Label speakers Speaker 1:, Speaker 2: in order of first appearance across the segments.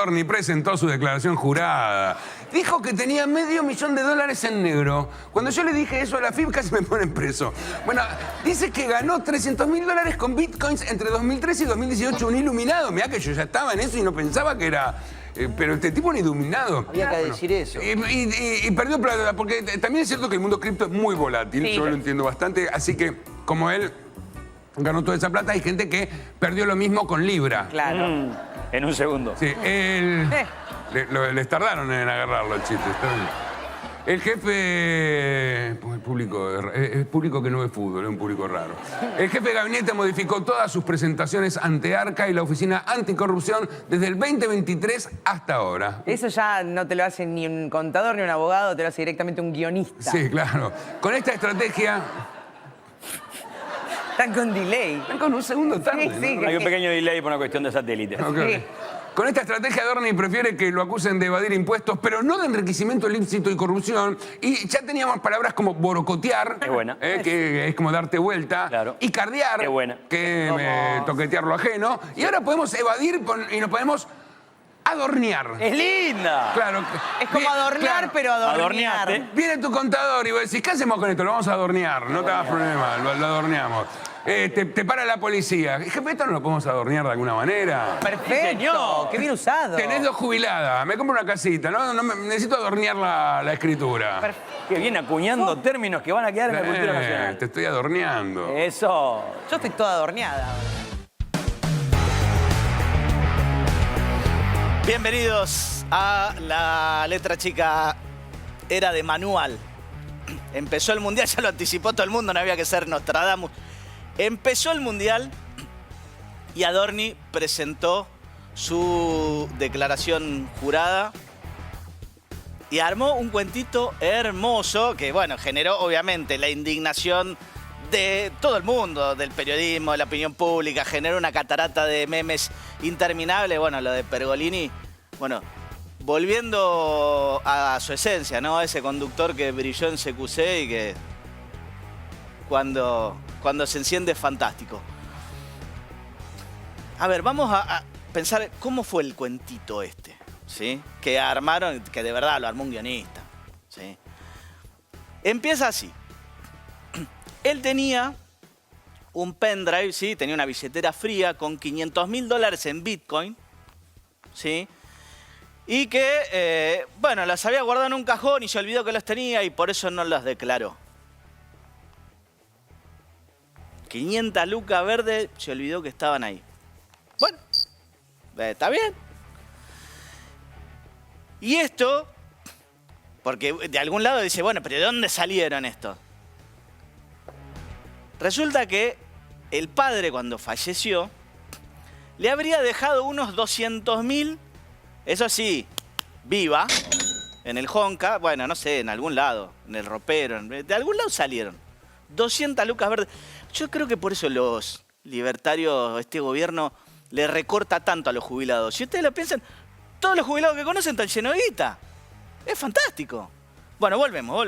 Speaker 1: Adorni presentó su declaración jurada. Dijo que tenía $500.000 en negro. Cuando yo le dije eso a la FIP casi me ponen preso. Bueno, dice que ganó $300.000 con bitcoins entre 2013 y 2018. Un iluminado. Mirá que yo ya estaba en eso y no pensaba que era... pero este tipo un iluminado.
Speaker 2: Había que decir eso.
Speaker 1: Y perdió plata, porque también es cierto que el mundo cripto es muy volátil. Sí. Yo lo entiendo bastante. Así que, como él ganó toda esa plata, hay gente que perdió lo mismo con Libra.
Speaker 3: Claro.
Speaker 4: En un segundo.
Speaker 1: Sí, les tardaron en agarrarlo el chiste. Está bien. El jefe... Es público que no ve fútbol, es un público raro. El jefe de gabinete modificó todas sus presentaciones ante ARCA y la Oficina Anticorrupción desde el 2023 hasta ahora.
Speaker 3: Eso ya no te lo hace ni un contador ni un abogado, te lo hace directamente un guionista.
Speaker 1: Sí, claro. Con esta estrategia...
Speaker 3: Están con delay.
Speaker 1: Están con un segundo tarde.
Speaker 3: Sí,
Speaker 1: ¿no?
Speaker 4: Hay un pequeño delay por una cuestión de satélite.
Speaker 1: Okay.
Speaker 3: Sí.
Speaker 1: Con esta estrategia, Adorni prefiere que lo acusen de evadir impuestos, pero no de enriquecimiento ilícito y corrupción. Y ya teníamos palabras como borocotear,
Speaker 4: Qué buena.
Speaker 1: Que es como darte vuelta,
Speaker 4: Claro.
Speaker 1: y cardear,
Speaker 4: Qué buena.
Speaker 1: que toquetear lo ajeno. Y ahora podemos evadir y nos podemos adornear.
Speaker 4: ¡Es linda!
Speaker 1: Claro.
Speaker 3: Es como adornar,
Speaker 1: claro.
Speaker 3: pero adornear.
Speaker 4: Adorneaste.
Speaker 1: Viene tu contador y vos decís, ¿qué hacemos con esto? Lo vamos a adornear, no te hagas problema, lo adorneamos. Te para la policía. Jefe, ¿esto no lo podemos adornear de alguna manera?
Speaker 3: Perfecto.
Speaker 4: Señor.
Speaker 3: Qué bien usado.
Speaker 1: Tenés 2 jubiladas, me compro una casita, necesito adornear la escritura.
Speaker 4: Que viene acuñando términos que van a quedar en la cultura nacional.
Speaker 1: Te estoy adorneando.
Speaker 4: Eso.
Speaker 3: Yo estoy toda adorneada.
Speaker 2: Bienvenidos a la letra chica era de manual. Empezó el Mundial, ya lo anticipó todo el mundo, no había que ser Nostradamus. Empezó el Mundial y Adorni presentó su declaración jurada y armó un cuentito hermoso que, bueno, generó obviamente la indignación de todo el mundo, del periodismo, de la opinión pública, generó una catarata de memes interminable. Bueno, lo de Pergolini, bueno, volviendo a su esencia, ¿no? Ese conductor que brilló en CQC y que cuando se enciende es fantástico. A ver, vamos a pensar cómo fue el cuentito este, ¿sí? Que armaron, que de verdad lo armó un guionista, ¿sí? Empieza así. Él tenía un pendrive, ¿sí? Tenía una billetera fría con $500.000 en Bitcoin, ¿sí? Y que, bueno, las había guardado en un cajón y se olvidó que los tenía y por eso no las declaró. 500 lucas verdes, se olvidó que estaban ahí. Bueno, está bien. Y esto, porque de algún lado dice, bueno, pero ¿de dónde salieron estos? Resulta que el padre, cuando falleció, le habría dejado unos 200.000, eso sí, viva, en el Honka, bueno, no sé, en algún lado, en el ropero, de algún lado salieron. 200 lucas verdes. Yo creo que por eso los libertarios, este gobierno, le recorta tanto a los jubilados. Si ustedes lo piensan, todos los jubilados que conocen están llenos de guita. Es fantástico. Bueno, volvemos.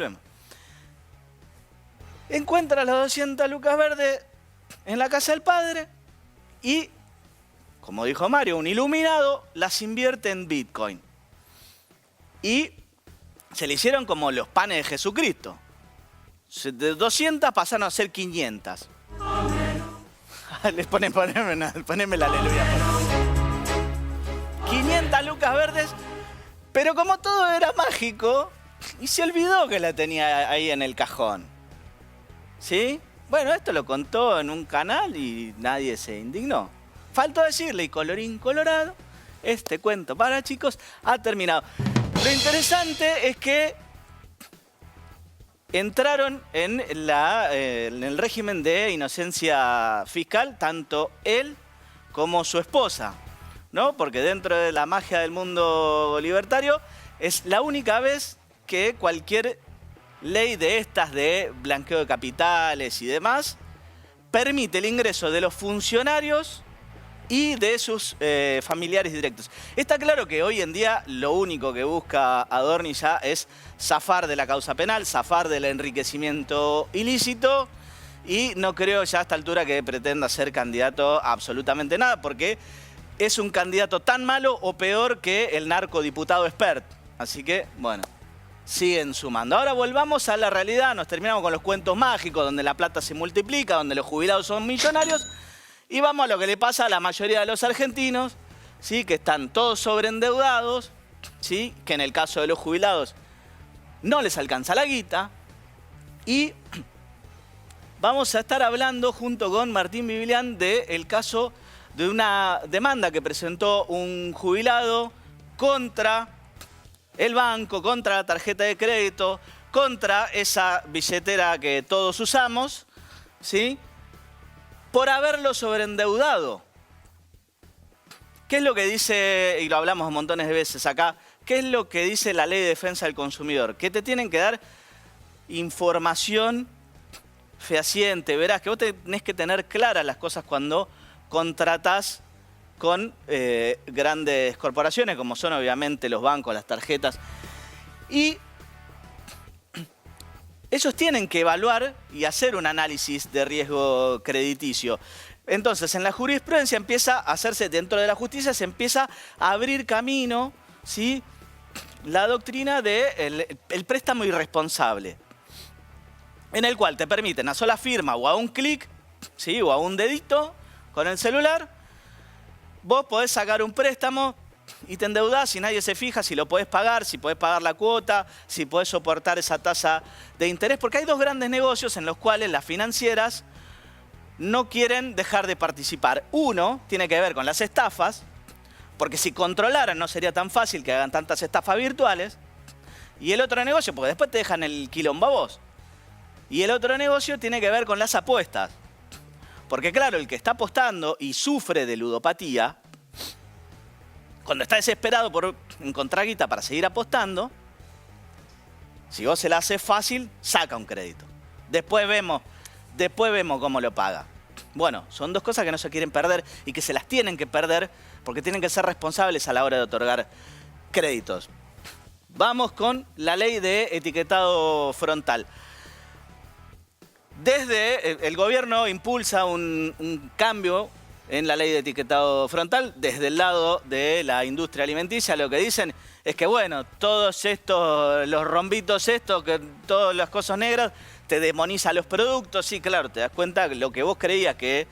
Speaker 2: Encuentra las 200 lucas verdes en la casa del padre y, como dijo Mario, un iluminado las invierte en Bitcoin. Y se le hicieron como los panes de Jesucristo. De 200 pasaron a ser 500. Les poneme la aleluya. 500 lucas verdes, pero como todo era mágico, y se olvidó que la tenía ahí en el cajón. ¿Sí? Bueno, esto lo contó en un canal y nadie se indignó. Faltó decirle, y colorín colorado, este cuento para chicos ha terminado. Lo interesante es que entraron en el régimen de inocencia fiscal tanto él como su esposa, ¿no? Porque dentro de la magia del mundo libertario es la única vez que cualquier ley de estas de blanqueo de capitales y demás permite el ingreso de los funcionarios y de sus familiares directos. Está claro que hoy en día lo único que busca Adorni ya es zafar de la causa penal, zafar del enriquecimiento ilícito, y no creo ya a esta altura que pretenda ser candidato a absolutamente nada, porque es un candidato tan malo o peor que el narcodiputado expert. Así que, bueno, siguen sumando. Ahora volvamos a la realidad, nos terminamos con los cuentos mágicos, donde la plata se multiplica, donde los jubilados son millonarios, y vamos a lo que le pasa a la mayoría de los argentinos, ¿sí? Que están todos sobreendeudados, ¿sí? Que en el caso de los jubilados no les alcanza la guita, y vamos a estar hablando junto con Martín Biblián del caso de una demanda que presentó un jubilado contra el banco, contra la tarjeta de crédito, contra esa billetera que todos usamos, ¿sí? Por haberlo sobreendeudado. ¿Qué es lo que dice, y lo hablamos montones de veces acá, qué es lo que dice la Ley de Defensa del Consumidor? Que te tienen que dar información fehaciente, verás, que vos tenés que tener claras las cosas cuando contratás con grandes corporaciones, como son obviamente los bancos, las tarjetas. Y ellos tienen que evaluar y hacer un análisis de riesgo crediticio. Entonces, en la jurisprudencia empieza a hacerse, dentro de la justicia, se empieza a abrir camino, ¿sí? La doctrina del préstamo irresponsable, en el cual te permiten a sola firma o a un clic, ¿sí? O a un dedito con el celular, vos podés sacar un préstamo y te endeudás y nadie se fija si lo podés pagar, si podés pagar la cuota, si podés soportar esa tasa de interés, porque hay dos grandes negocios en los cuales las financieras no quieren dejar de participar. Uno tiene que ver con las estafas, porque si controlaran no sería tan fácil que hagan tantas estafas virtuales. Y el otro negocio, porque después te dejan el quilombo a vos. Y el otro negocio tiene que ver con las apuestas. Porque claro, el que está apostando y sufre de ludopatía, cuando está desesperado por encontrar guita para seguir apostando, si vos se la haces fácil, saca un crédito. Después vemos cómo lo paga. Bueno, son dos cosas que no se quieren perder y que se las tienen que perder porque tienen que ser responsables a la hora de otorgar créditos. Vamos con la ley de etiquetado frontal. Desde el gobierno impulsa un cambio en la ley de etiquetado frontal. Desde el lado de la industria alimenticia lo que dicen es que, bueno, todos estos, los rombitos estos, que todas las cosas negras, te demoniza los productos. Sí, claro, te das cuenta que lo que vos creías que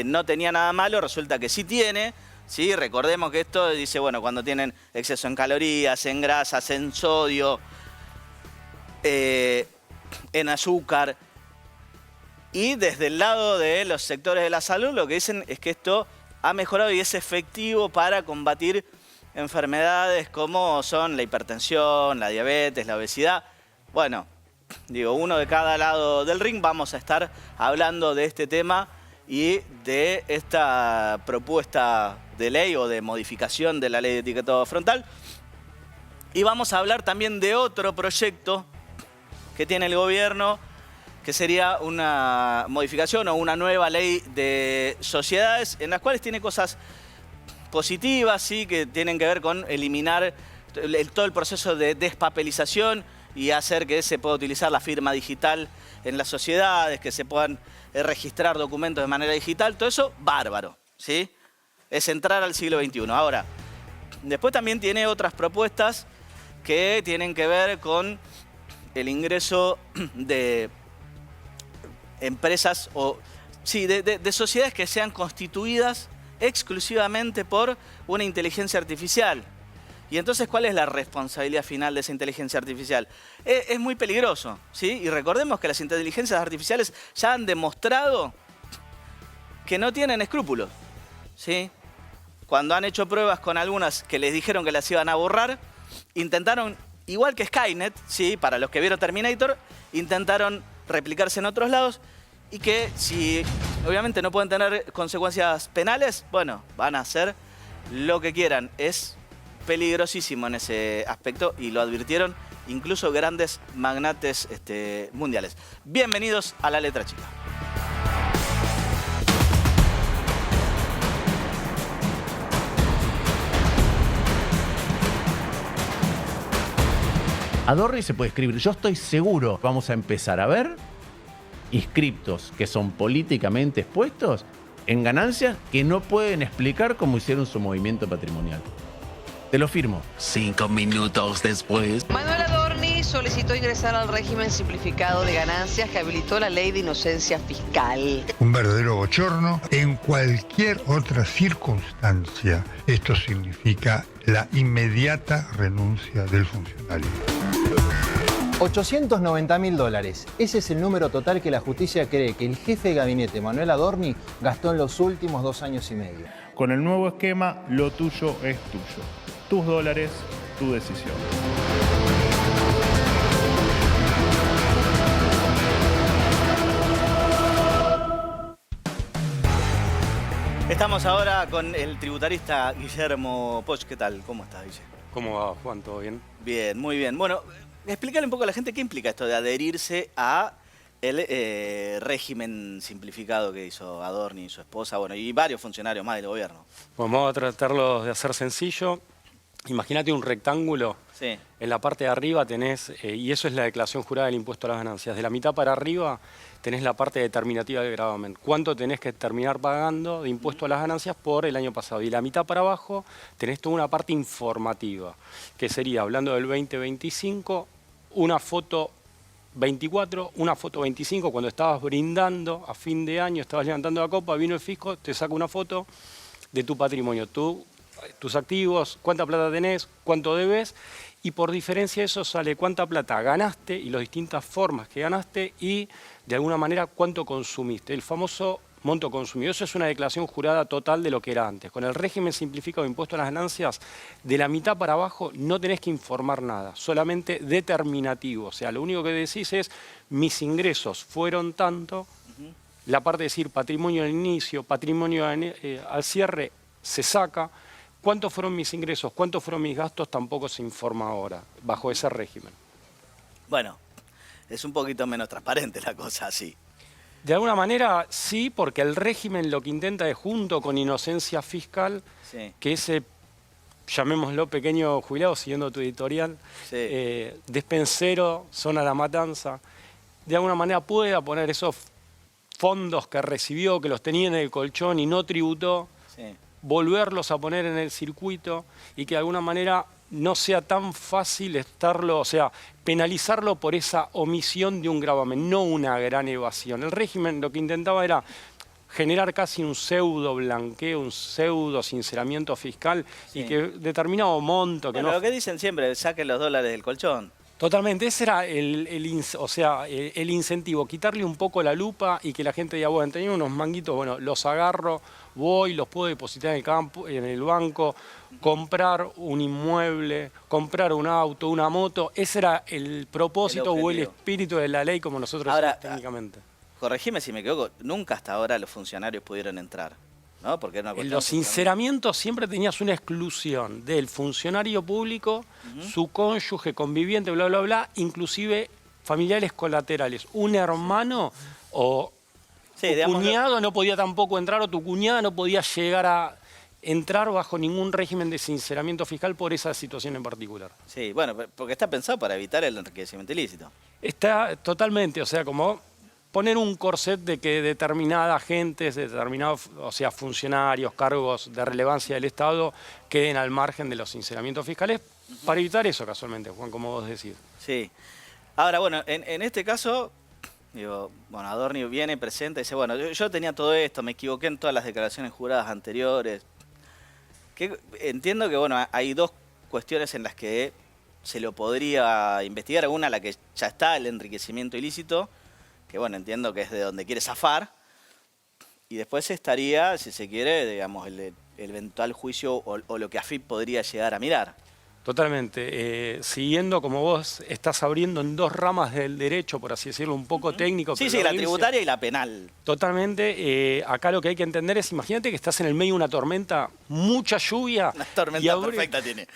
Speaker 2: no tenía nada malo, resulta que sí tiene. Sí, recordemos que esto dice, bueno, cuando tienen exceso en calorías, en grasas, en sodio, en azúcar. Y desde el lado de los sectores de la salud lo que dicen es que esto ha mejorado y es efectivo para combatir enfermedades como son la hipertensión, la diabetes, la obesidad. Bueno, digo, uno de cada lado del ring vamos a estar hablando de este tema y de esta propuesta de ley o de modificación de la ley de etiquetado frontal. Y vamos a hablar también de otro proyecto que tiene el gobierno, que sería una modificación o una nueva ley de sociedades, en las cuales tiene cosas positivas, sí, que tienen que ver con eliminar todo el proceso de despapelización y hacer que se pueda utilizar la firma digital en las sociedades, que se puedan registrar documentos de manera digital, todo eso, bárbaro, ¿sí? Es entrar al siglo XXI. Ahora, después también tiene otras propuestas que tienen que ver con el ingreso de empresas o sí, de sociedades que sean constituidas exclusivamente por una inteligencia artificial. Y entonces, ¿cuál es la responsabilidad final de esa inteligencia artificial? Es muy peligroso, ¿sí? Y recordemos que las inteligencias artificiales ya han demostrado que no tienen escrúpulos, ¿sí? Cuando han hecho pruebas con algunas que les dijeron que las iban a borrar, intentaron, igual que Skynet, ¿sí? Para los que vieron Terminator, intentaron replicarse en otros lados y que si obviamente no pueden tener consecuencias penales, bueno, van a hacer lo que quieran. Es peligrosísimo en ese aspecto y lo advirtieron incluso grandes magnates mundiales. Bienvenidos a La Letra Chica.
Speaker 5: A Dorri se puede escribir, yo estoy seguro, vamos a empezar a ver inscriptos que son políticamente expuestos en ganancias que no pueden explicar cómo hicieron su movimiento patrimonial. Te lo firmo.
Speaker 6: 5 minutos después.
Speaker 7: Manuel Adorni solicitó ingresar al régimen simplificado de ganancias que habilitó la Ley de Inocencia Fiscal.
Speaker 8: Un verdadero bochorno. En cualquier otra circunstancia, esto significa la inmediata renuncia del funcionario.
Speaker 9: $890.000. Ese es el número total que la justicia cree que el jefe de gabinete, Manuel Adorni, gastó en los últimos 2 años y medio.
Speaker 10: Con el nuevo esquema, lo tuyo es tuyo. Tus dólares, tu decisión.
Speaker 2: Estamos ahora con el tributarista Guillermo Poch. ¿Qué tal? ¿Cómo estás, Guille?
Speaker 11: ¿Cómo va, Juan? ¿Todo bien?
Speaker 2: Bien, muy bien. Bueno, explícale un poco a la gente qué implica esto de adherirse a el régimen simplificado que hizo Adorni y su esposa, bueno, y varios funcionarios más del gobierno.
Speaker 11: Pues vamos a tratarlo de hacer sencillo. Imagínate un rectángulo.
Speaker 2: Sí.
Speaker 11: En la parte de arriba tenés, y eso es la declaración jurada del impuesto a las ganancias, de la mitad para arriba tenés la parte determinativa del gravamen. ¿Cuánto tenés que terminar pagando de impuesto a las ganancias por el año pasado? Y la mitad para abajo tenés toda una parte informativa, que sería, hablando del 2025, una foto 24, una foto 25, cuando estabas brindando a fin de año, estabas levantando la copa, vino el fisco, te saca una foto de tu patrimonio, tus activos, cuánta plata tenés, cuánto debes, y por diferencia de eso sale cuánta plata ganaste y las distintas formas que ganaste y de alguna manera cuánto consumiste, el famoso monto consumido. Eso es una declaración jurada total de lo que era antes. Con el régimen simplificado de impuesto a las ganancias, de la mitad para abajo no tenés que informar nada, solamente determinativo. O sea, lo único que decís es, mis ingresos fueron tanto, la parte de decir patrimonio al inicio, patrimonio al cierre, se saca. ¿Cuántos fueron mis ingresos? ¿Cuántos fueron mis gastos? Tampoco se informa ahora, bajo ese régimen.
Speaker 2: Bueno, es un poquito menos transparente la cosa así.
Speaker 11: De alguna manera sí, porque el régimen lo que intenta es, junto con inocencia fiscal,
Speaker 2: Sí.
Speaker 11: que ese, llamémoslo pequeño jubilado, siguiendo tu editorial,
Speaker 2: Sí.
Speaker 11: despensero, zona La Matanza, de alguna manera pueda poner esos fondos que recibió, que los tenía en el colchón y no tributó,
Speaker 2: Sí.
Speaker 11: volverlos a poner en el circuito y que de alguna manera no sea tan fácil estarlo, o sea, penalizarlo por esa omisión de un gravamen, no una gran evasión. El régimen lo que intentaba era generar casi un pseudo blanqueo, un pseudo sinceramiento fiscal
Speaker 2: Sí.
Speaker 11: y que determinado monto que
Speaker 2: Bueno,
Speaker 11: no...
Speaker 2: lo que dicen siempre, saquen los dólares del colchón.
Speaker 11: Totalmente, ese era el incentivo, quitarle un poco la lupa y que la gente diga, bueno, tenía unos manguitos, bueno, los agarro, voy, los puedo depositar en el campo, en el banco, comprar un inmueble, comprar un auto, una moto. Ese era el propósito o el espíritu de la ley, como nosotros
Speaker 2: Ahora,
Speaker 11: decimos técnicamente.
Speaker 2: Corregime si me equivoco, nunca hasta ahora los funcionarios pudieron entrar, ¿no? Porque era una
Speaker 11: En
Speaker 2: cuestión
Speaker 11: los sinceramientos siempre tenías una exclusión del funcionario público, su cónyuge, conviviente, bla, bla, bla, inclusive familiares colaterales. Un hermano o
Speaker 2: Sí,
Speaker 11: tu
Speaker 2: digamos,
Speaker 11: cuñado no podía tampoco entrar o tu cuñada no podía llegar a entrar bajo ningún régimen de sinceramiento fiscal por esa situación en particular.
Speaker 2: Sí, bueno, porque está pensado para evitar el enriquecimiento ilícito.
Speaker 11: Está totalmente, o sea, como poner un corset de que determinada gente, determinados, o sea, funcionarios, cargos de relevancia del Estado queden al margen de los sinceramientos fiscales para evitar eso casualmente, Juan, como vos decís.
Speaker 2: Sí. Ahora, bueno, en este caso, digo, bueno, Adorni viene, presenta y dice, bueno, yo tenía todo esto, me equivoqué en todas las declaraciones juradas anteriores. Entiendo que, bueno, hay dos cuestiones en las que se lo podría investigar. Una, la que ya está, el enriquecimiento ilícito, que, bueno, entiendo que es de donde quiere zafar. Y después estaría, si se quiere, digamos, el eventual juicio o lo que AFIP podría llegar a mirar.
Speaker 11: Totalmente. Siguiendo como vos estás abriendo en dos ramas del derecho, por así decirlo, un poco técnico.
Speaker 2: Sí,
Speaker 11: pero
Speaker 2: sí, la tributaria y la penal.
Speaker 11: Totalmente. Acá lo que hay que entender es, imagínate que estás en el medio de una tormenta, mucha lluvia.
Speaker 2: Una tormenta perfecta tiene.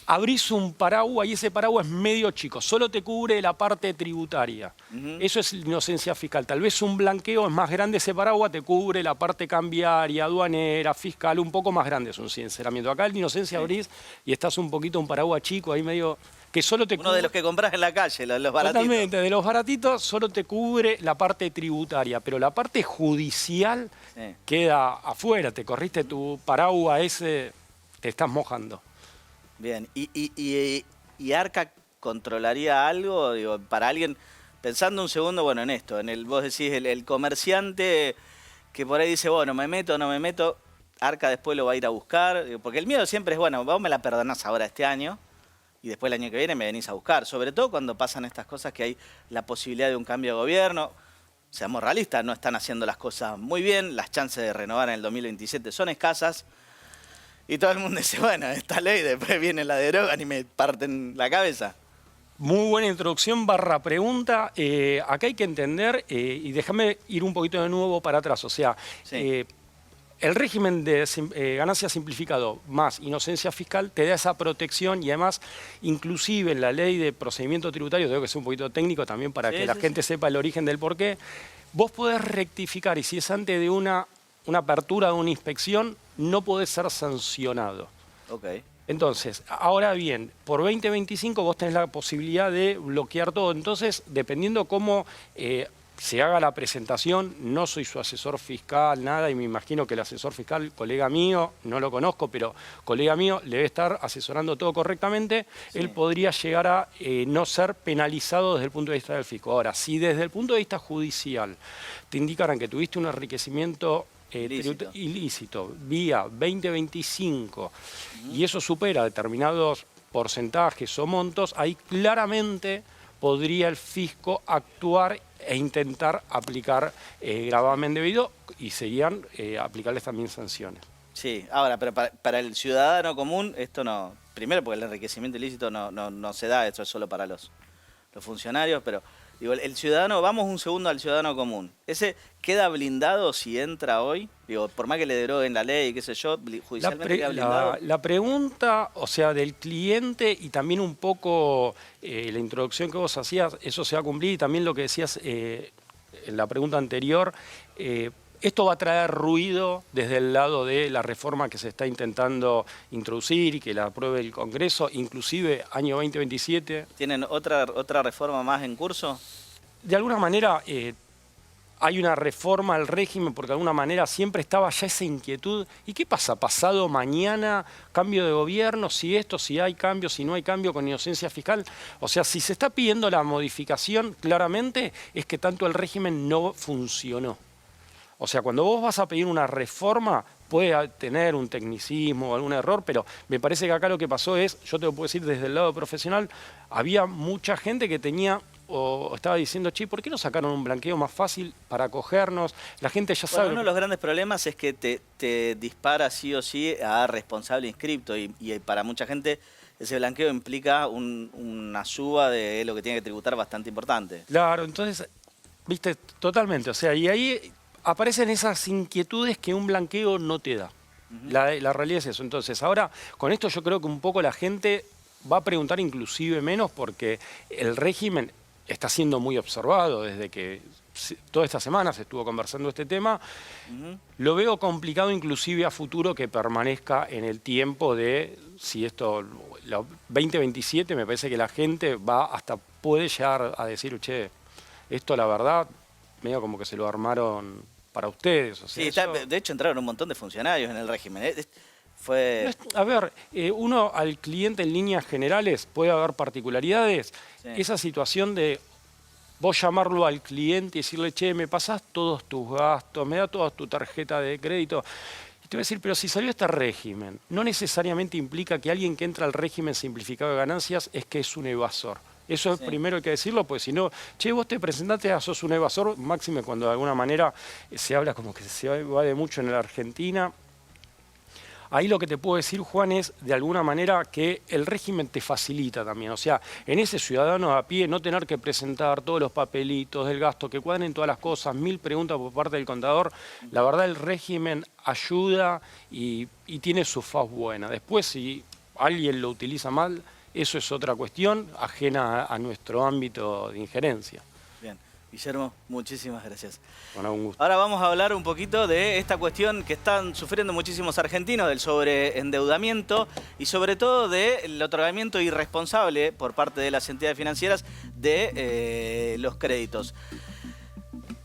Speaker 11: Abrís un paraguas y ese paraguas es medio chico, solo te cubre la parte tributaria. Eso es inocencia fiscal. Tal vez un blanqueo es más grande, ese paraguas te cubre la parte cambiaria, aduanera, fiscal, un poco más grande es un sinceramiento. Acá en inocencia abrís y estás un poquito un paraguas chico ahí medio que solo te
Speaker 2: Uno de los que compras en la calle, los baratitos.
Speaker 11: Totalmente, de los baratitos solo te cubre la parte tributaria, pero la parte judicial queda afuera. Te corriste tu paraguas ese, te estás mojando.
Speaker 2: Bien, ¿y Arca controlaría algo? Digo, para alguien, pensando un segundo, bueno, en esto, vos decís, el comerciante que por ahí dice, bueno, me meto, no me meto, Arca después lo va a ir a buscar, digo, porque el miedo siempre es, bueno, vos me la perdonás ahora este año, y después el año que viene me venís a buscar. Sobre todo cuando pasan estas cosas que hay la posibilidad de un cambio de gobierno. Seamos realistas, no están haciendo las cosas muy bien, las chances de renovar en el 2027 son escasas. Y todo el mundo dice, bueno, esta ley después viene la derogan y me parten la cabeza.
Speaker 11: Muy buena introducción / pregunta. Acá hay que entender, y déjame ir un poquito de nuevo para atrás, o sea...
Speaker 2: Sí.
Speaker 11: El régimen de ganancia simplificado más inocencia fiscal te da esa protección y además, inclusive en la ley de procedimiento tributario, tengo que ser un poquito técnico también para que la gente sepa el origen del porqué, vos podés rectificar y si es antes de una apertura de una inspección, no podés ser sancionado.
Speaker 2: Okay.
Speaker 11: Entonces, ahora bien, por 2025 vos tenés la posibilidad de bloquear todo. Entonces, dependiendo cómo... se haga la presentación, no soy su asesor fiscal, nada, y me imagino que el asesor fiscal, colega mío, no lo conozco, pero colega mío, le debe estar asesorando todo correctamente, él podría llegar a no ser penalizado desde el punto de vista del fisco. Ahora, si desde el punto de vista judicial te indicaran que tuviste un enriquecimiento ilícito vía 2025 y eso supera determinados porcentajes o montos, ahí claramente podría el fisco actuar e intentar aplicar gravamen debido y serían aplicarles también sanciones.
Speaker 2: Sí, ahora, pero para el ciudadano común esto no... Primero porque el enriquecimiento ilícito no se da, esto es solo para los funcionarios, pero digo, el ciudadano, vamos un segundo al ciudadano común. ¿Ese queda blindado si entra hoy? Digo, por más que le deroguen la ley, qué sé yo, judicialmente queda blindado.
Speaker 11: La pregunta, o sea, del cliente y también un poco la introducción que vos hacías, eso se va a cumplir y también lo que decías en la pregunta anterior, esto va a traer ruido desde el lado de la reforma que se está intentando introducir y que la apruebe el Congreso, inclusive año 2027.
Speaker 2: ¿Tienen otra reforma más en curso?
Speaker 11: De alguna manera hay una reforma al régimen porque de alguna manera siempre estaba ya esa inquietud. ¿Y qué pasa? Pasado mañana, cambio de gobierno, si hay cambio, si no hay cambio con inocencia fiscal. O sea, si se está pidiendo la modificación, claramente es que tanto el régimen no funcionó. O sea, cuando vos vas a pedir una reforma, puede tener un tecnicismo o algún error, pero me parece que acá lo que pasó es, yo te lo puedo decir desde el lado profesional, había mucha gente que tenía o estaba diciendo, che, ¿por qué no sacaron un blanqueo más fácil para acogernos? La gente ya sabe...
Speaker 2: Uno de los grandes problemas es que te dispara sí o sí a responsable inscripto y para mucha gente ese blanqueo implica una suba de lo que tiene que tributar bastante importante.
Speaker 11: Claro, entonces, viste, totalmente, o sea, y ahí... aparecen esas inquietudes que un blanqueo no te da. La realidad es eso. Entonces, ahora, con esto yo creo que un poco la gente va a preguntar inclusive menos porque el régimen está siendo muy observado desde que toda esta semana se estuvo conversando este tema. Lo veo complicado inclusive a futuro que permanezca en el tiempo de, si esto, 2027, me parece que la gente puede llegar a decir, che, esto la verdad, medio como que se lo armaron... para ustedes. O sea,
Speaker 2: sí, de hecho entraron un montón de funcionarios en el régimen.
Speaker 11: A ver, uno al cliente en líneas generales puede haber particularidades. Sí. Esa situación de vos llamarlo al cliente y decirle, che, me pasás todos tus gastos, me da toda tu tarjeta de crédito. Y te voy a decir, pero si salió este régimen, no necesariamente implica que alguien que entra al régimen simplificado de ganancias es que es un evasor. Eso es primero hay que decirlo, pues si no, che, vos te presentaste, sos un evasor, máxime cuando de alguna manera se habla como que se evade mucho en la Argentina. Ahí lo que te puedo decir, Juan, es de alguna manera que el régimen te facilita también. O sea, en ese ciudadano a pie no tener que presentar todos los papelitos del gasto, que cuadren todas las cosas, 1000 preguntas por parte del contador. La verdad, el régimen ayuda y tiene su faz buena. Después, si alguien lo utiliza mal, eso es otra cuestión ajena a nuestro ámbito de injerencia.
Speaker 2: Bien. Guillermo, muchísimas gracias.
Speaker 11: Bueno, un gusto.
Speaker 2: Ahora vamos a hablar un poquito de esta cuestión que están sufriendo muchísimos argentinos, del sobreendeudamiento y sobre todo del otorgamiento irresponsable por parte de las entidades financieras de los créditos.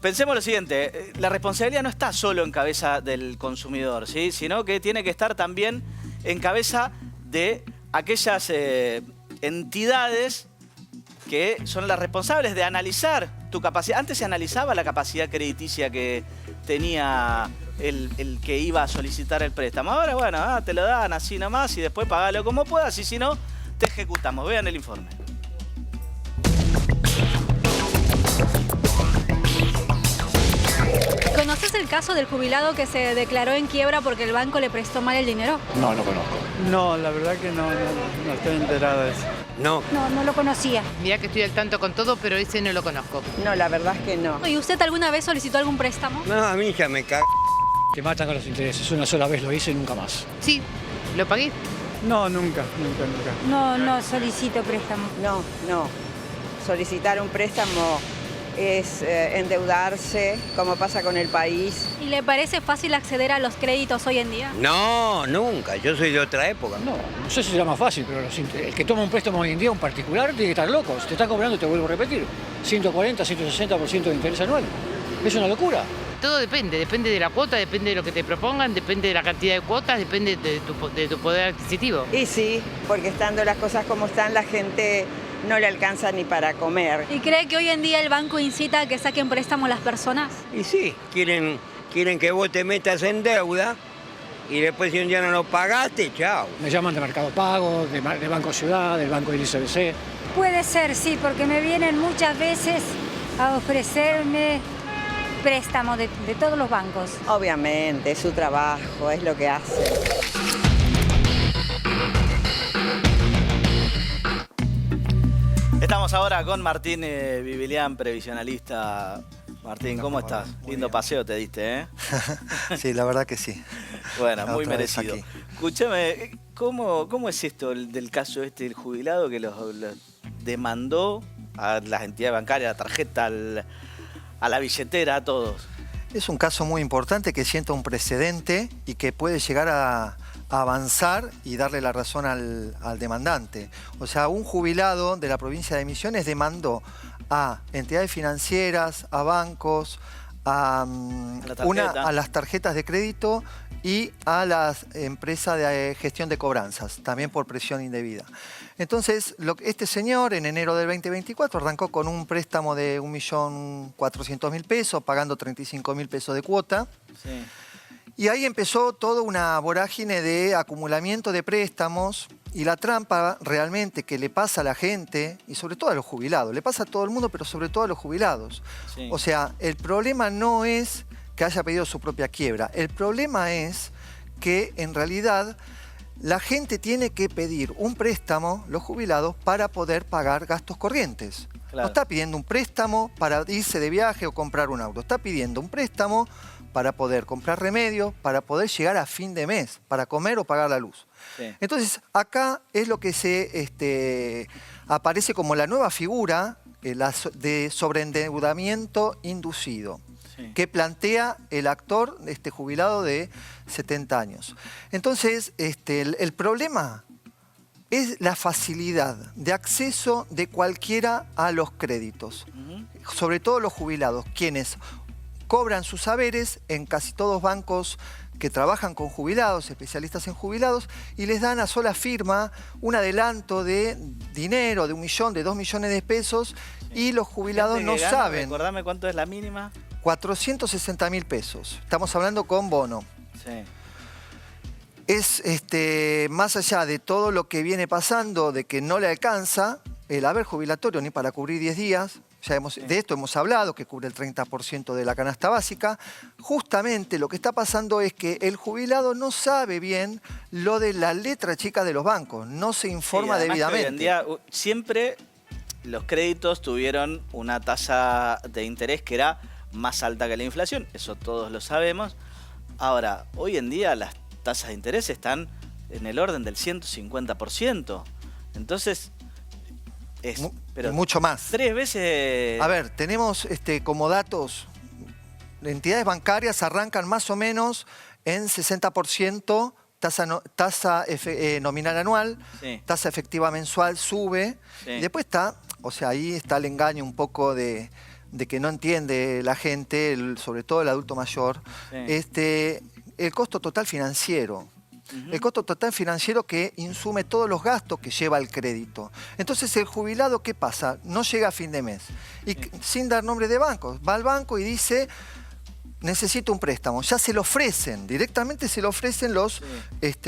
Speaker 2: Pensemos lo siguiente, la responsabilidad no está solo en cabeza del consumidor, ¿sí? Sino que tiene que estar también en cabeza de aquellas entidades que son las responsables de analizar tu capacidad. Antes se analizaba la capacidad crediticia que tenía el que iba a solicitar el préstamo. Ahora, bueno, te lo dan así nomás y después pagalo como puedas y si no, te ejecutamos. Vean el informe.
Speaker 12: ¿Conoces el caso del jubilado que se declaró en quiebra porque el banco le prestó mal el dinero?
Speaker 13: No, no conozco. No, la verdad que no estoy enterado de eso.
Speaker 12: No, no lo conocía.
Speaker 14: Mirá que estoy al tanto con todo, pero ese no lo conozco.
Speaker 3: No, la verdad es que no.
Speaker 12: ¿Y usted alguna vez solicitó algún préstamo?
Speaker 13: No, a mí ya me caga. Que matan con los intereses. Una sola vez lo hice y nunca más.
Speaker 14: Sí, ¿lo pagué?
Speaker 13: No, nunca.
Speaker 12: No solicito préstamo.
Speaker 3: No. Solicitar un préstamo es endeudarse, como pasa con el país.
Speaker 12: ¿Y le parece fácil acceder a los créditos hoy en día?
Speaker 13: No, nunca. Yo soy de otra época. No sé si será más fácil, pero el que toma un préstamo hoy en día, un particular, tiene que estar loco. Si te está cobrando, te vuelvo a repetir, 140, 160% de interés anual. Es una locura.
Speaker 14: Todo depende de la cuota, depende de lo que te propongan, depende de la cantidad de cuotas, depende de tu poder adquisitivo.
Speaker 3: Y sí, porque estando las cosas como están, la gente no le alcanza ni para comer.
Speaker 12: ¿Y cree que hoy en día el banco incita a que saquen préstamo las personas?
Speaker 13: Y sí, quieren que vos te metas en deuda y después si un día no lo pagaste, chao. Me llaman de Mercado Pago, de Banco Ciudad, del Banco del ICBC.
Speaker 12: Puede ser, sí, porque me vienen muchas veces a ofrecerme préstamos de todos los bancos.
Speaker 3: Obviamente, es su trabajo, es lo que hace.
Speaker 2: Estamos ahora con Martín Bibilián, previsionalista. Martín, ¿cómo estás? Lindo paseo te diste, ¿eh?
Speaker 15: Sí, la verdad que sí.
Speaker 2: Bueno, muy
Speaker 15: Otra vez
Speaker 2: merecido.
Speaker 15: aquí.
Speaker 2: Escúchame, ¿cómo es esto del caso del jubilado que los demandó a las entidades bancarias, a la tarjeta, a la billetera, a todos?
Speaker 15: Es un caso muy importante que sienta un precedente y que puede llegar a avanzar y darle la razón al demandante. O sea, un jubilado de la provincia de Misiones demandó a entidades financieras, a bancos, a las tarjetas de crédito y a las empresas de gestión de cobranzas, también por presión indebida. Entonces, este señor en enero del 2024 arrancó con un préstamo de 1.400.000 pesos, pagando 35.000 pesos de cuota.
Speaker 2: Sí.
Speaker 15: Y ahí empezó toda una vorágine de acumulamiento de préstamos y la trampa realmente que le pasa a la gente, y sobre todo a los jubilados, le pasa a todo el mundo, pero sobre todo a los jubilados.
Speaker 2: Sí.
Speaker 15: O sea, el problema no es que haya pedido su propia quiebra, el problema es que en realidad la gente tiene que pedir un préstamo, los jubilados, para poder pagar gastos corrientes.
Speaker 2: Claro.
Speaker 15: No está pidiendo un préstamo para irse de viaje o comprar un auto, está pidiendo un préstamo para poder comprar remedios, para poder llegar a fin de mes, para comer o pagar la luz.
Speaker 2: Sí.
Speaker 15: Entonces, acá es lo que se aparece como la nueva figura de sobreendeudamiento inducido,
Speaker 2: Sí.
Speaker 15: que plantea el actor, jubilado de 70 años. Entonces, el problema es la facilidad de acceso de cualquiera a los créditos, sobre todo los jubilados, quienes cobran sus saberes en casi todos bancos que trabajan con jubilados, especialistas en jubilados, y les dan a sola firma un adelanto de dinero de 1 millón, de 2 millones de pesos, y los jubilados no saben.
Speaker 2: Recordame cuánto es la mínima.
Speaker 15: 460.000 pesos. Estamos hablando con bono.
Speaker 2: Sí.
Speaker 15: Es más allá de todo lo que viene pasando, de que no le alcanza el haber jubilatorio ni para cubrir 10 días, de esto hemos hablado, que cubre el 30% de la canasta básica. Justamente lo que está pasando es que el jubilado no sabe bien lo de la letra chica de los bancos, no se informa debidamente.
Speaker 2: Hoy en día siempre los créditos tuvieron una tasa de interés que era más alta que la inflación, eso todos lo sabemos. Ahora, hoy en día las tasas de interés están en el orden del 150%. Entonces, Pero
Speaker 15: y mucho más.
Speaker 2: 3 veces...
Speaker 15: A ver, tenemos como datos, entidades bancarias arrancan más o menos en 60% tasa nominal anual,
Speaker 2: Sí.
Speaker 15: tasa efectiva mensual sube,
Speaker 2: Sí.
Speaker 15: y después está, o sea, ahí está el engaño un poco de que no entiende la gente, sobre todo el adulto mayor,
Speaker 2: Sí.
Speaker 15: el costo total financiero. El costo total financiero que insume todos los gastos que lleva el crédito. Entonces, el jubilado, ¿qué pasa? No llega a fin de mes. Y sin dar nombre de bancos, va al banco y dice, necesito un préstamo. Ya se lo ofrecen, directamente se lo ofrecen los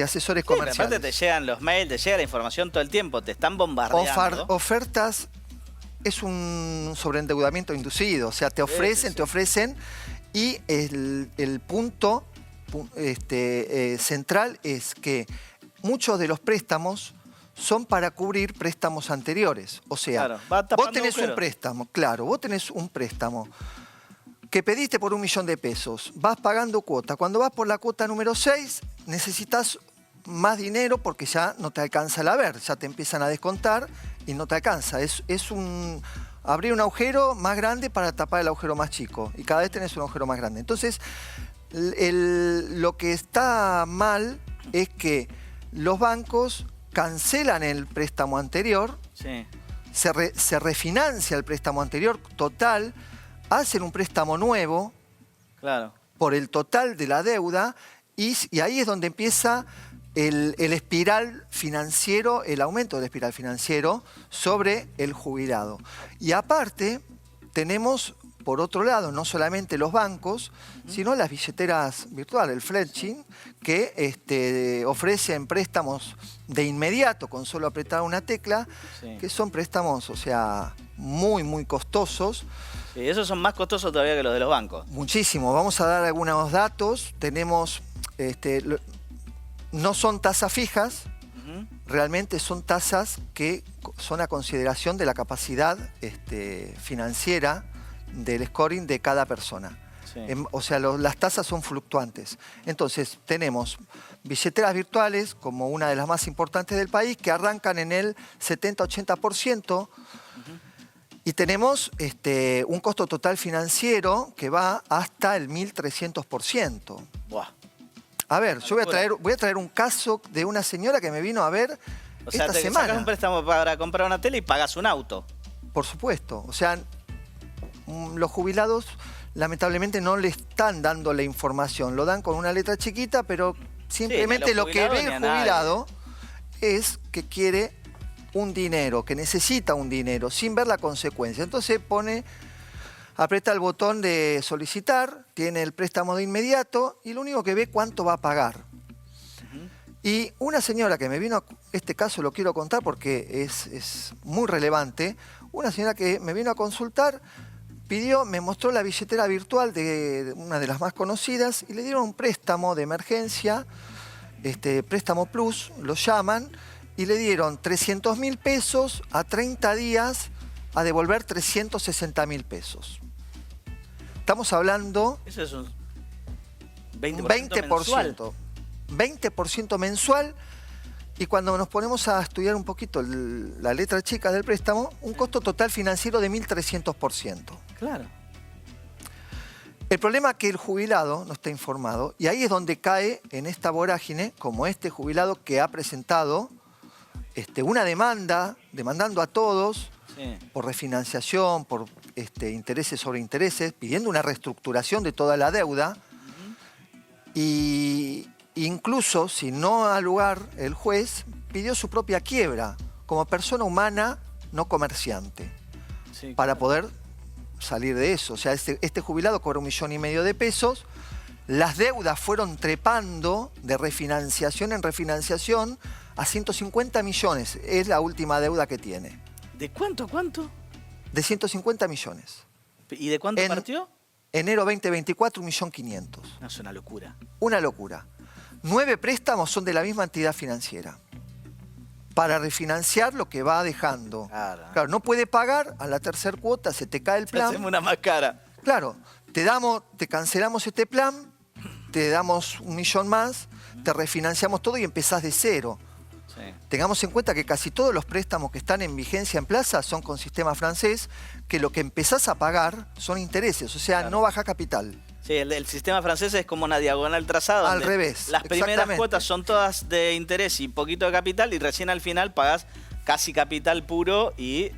Speaker 15: asesores
Speaker 2: Sí, pero
Speaker 15: comerciales.
Speaker 2: aparte te llegan los mails, te llega la información todo el tiempo, te están bombardeando.
Speaker 15: Ofertas es un sobreendeudamiento inducido. O sea, te ofrecen y el punto central es que muchos de los préstamos son para cubrir préstamos anteriores. O sea,
Speaker 2: Claro, va tapando
Speaker 15: vos tenés
Speaker 2: agujeros.
Speaker 15: un préstamo, claro, vos tenés un préstamo que pediste por $1.000.000, vas pagando cuota. Cuando vas por la cuota número 6, necesitas más dinero porque ya no te alcanza el haber, ya te empiezan a descontar y no te alcanza. Es abrir un agujero más grande para tapar el agujero más chico y cada vez tenés un agujero más grande. Entonces, lo que está mal es que los bancos cancelan el préstamo anterior,
Speaker 2: Sí.
Speaker 15: se refinancia el préstamo anterior total, hacen un préstamo nuevo
Speaker 2: Claro.
Speaker 15: por el total de la deuda y ahí es donde empieza el espiral financiero, el aumento del espiral financiero sobre el jubilado. Y aparte tenemos, por otro lado, no solamente los bancos, sino las billeteras virtuales, el fletching, que ofrecen préstamos de inmediato con solo apretar una tecla,
Speaker 2: Sí.
Speaker 15: que son préstamos, o sea, muy, muy costosos.
Speaker 2: Sí, esos son más costosos todavía que los de los bancos.
Speaker 15: Muchísimo. Vamos a dar algunos datos. Tenemos, no son tasas fijas, realmente son tasas que son a consideración de la capacidad financiera del scoring de cada persona.
Speaker 2: Sí.
Speaker 15: O sea, las tasas son fluctuantes. Entonces, tenemos billeteras virtuales como una de las más importantes del país que arrancan en el 70-80%. Y tenemos un costo total financiero que va hasta el 1.300%.
Speaker 2: Buah.
Speaker 15: A ver, yo voy a traer un caso de una señora que me vino a ver
Speaker 2: O sea,
Speaker 15: esta
Speaker 2: te
Speaker 15: semana.
Speaker 2: sacas un préstamo para comprar una tele y pagas un auto.
Speaker 15: Por supuesto. O sea, los jubilados lamentablemente no le están dando la información. Lo dan con una letra chiquita, pero simplemente
Speaker 2: ni a los
Speaker 15: lo que ve el
Speaker 2: jubilados ni a nadie.
Speaker 15: jubilado es que quiere un dinero, que necesita un dinero, sin ver la consecuencia. Entonces aprieta el botón de solicitar, tiene el préstamo de inmediato y lo único que ve es cuánto va a pagar. Y una señora que me vino, este caso lo quiero contar porque es muy relevante, una señora que me vino a consultar, me mostró la billetera virtual de una de las más conocidas y le dieron un préstamo de emergencia, préstamo plus, lo llaman, y le dieron 300.000 pesos a 30 días a devolver 360.000 pesos. Estamos hablando...
Speaker 2: Eso es un
Speaker 15: 20%,
Speaker 2: 20% mensual.
Speaker 15: 20% mensual. Y cuando nos ponemos a estudiar un poquito la letra chica del préstamo, un costo total financiero de 1.300%.
Speaker 2: Claro.
Speaker 15: El problema es que el jubilado no está informado y ahí es donde cae en esta vorágine, como este jubilado que ha presentado una demanda, demandando a todos
Speaker 2: Sí.
Speaker 15: por refinanciación, por intereses sobre intereses, pidiendo una reestructuración de toda la deuda. Y incluso, si no ha lugar, el juez pidió su propia quiebra como persona humana, no comerciante,
Speaker 2: Sí,
Speaker 15: para poder salir de eso. O sea, este jubilado cobra $1,5 millones de pesos, las deudas fueron trepando de refinanciación en refinanciación a 150 millones. Es la última deuda que tiene.
Speaker 2: ¿De cuánto, cuánto?
Speaker 15: De 150 millones.
Speaker 2: ¿Y de cuánto partió?
Speaker 15: Enero 2024, 1.500.000.
Speaker 2: No, es una locura.
Speaker 15: Una locura. 9 préstamos son de la misma entidad financiera para refinanciar lo que va dejando. Claro, no puede pagar, a la tercera cuota se te cae el plan.
Speaker 2: Hacemos una más cara.
Speaker 15: Claro, te cancelamos este plan, te damos 1 millón más, te refinanciamos todo y empezás de cero. Tengamos en cuenta que casi todos los préstamos que están en vigencia en plaza son con sistema francés, que lo que empezás a pagar son intereses, o sea, no baja capital.
Speaker 2: Sí, el sistema francés es como una diagonal trazada.
Speaker 15: Al revés.
Speaker 2: Las primeras cuotas son todas de interés y poquito de capital, y recién al final pagás casi capital puro y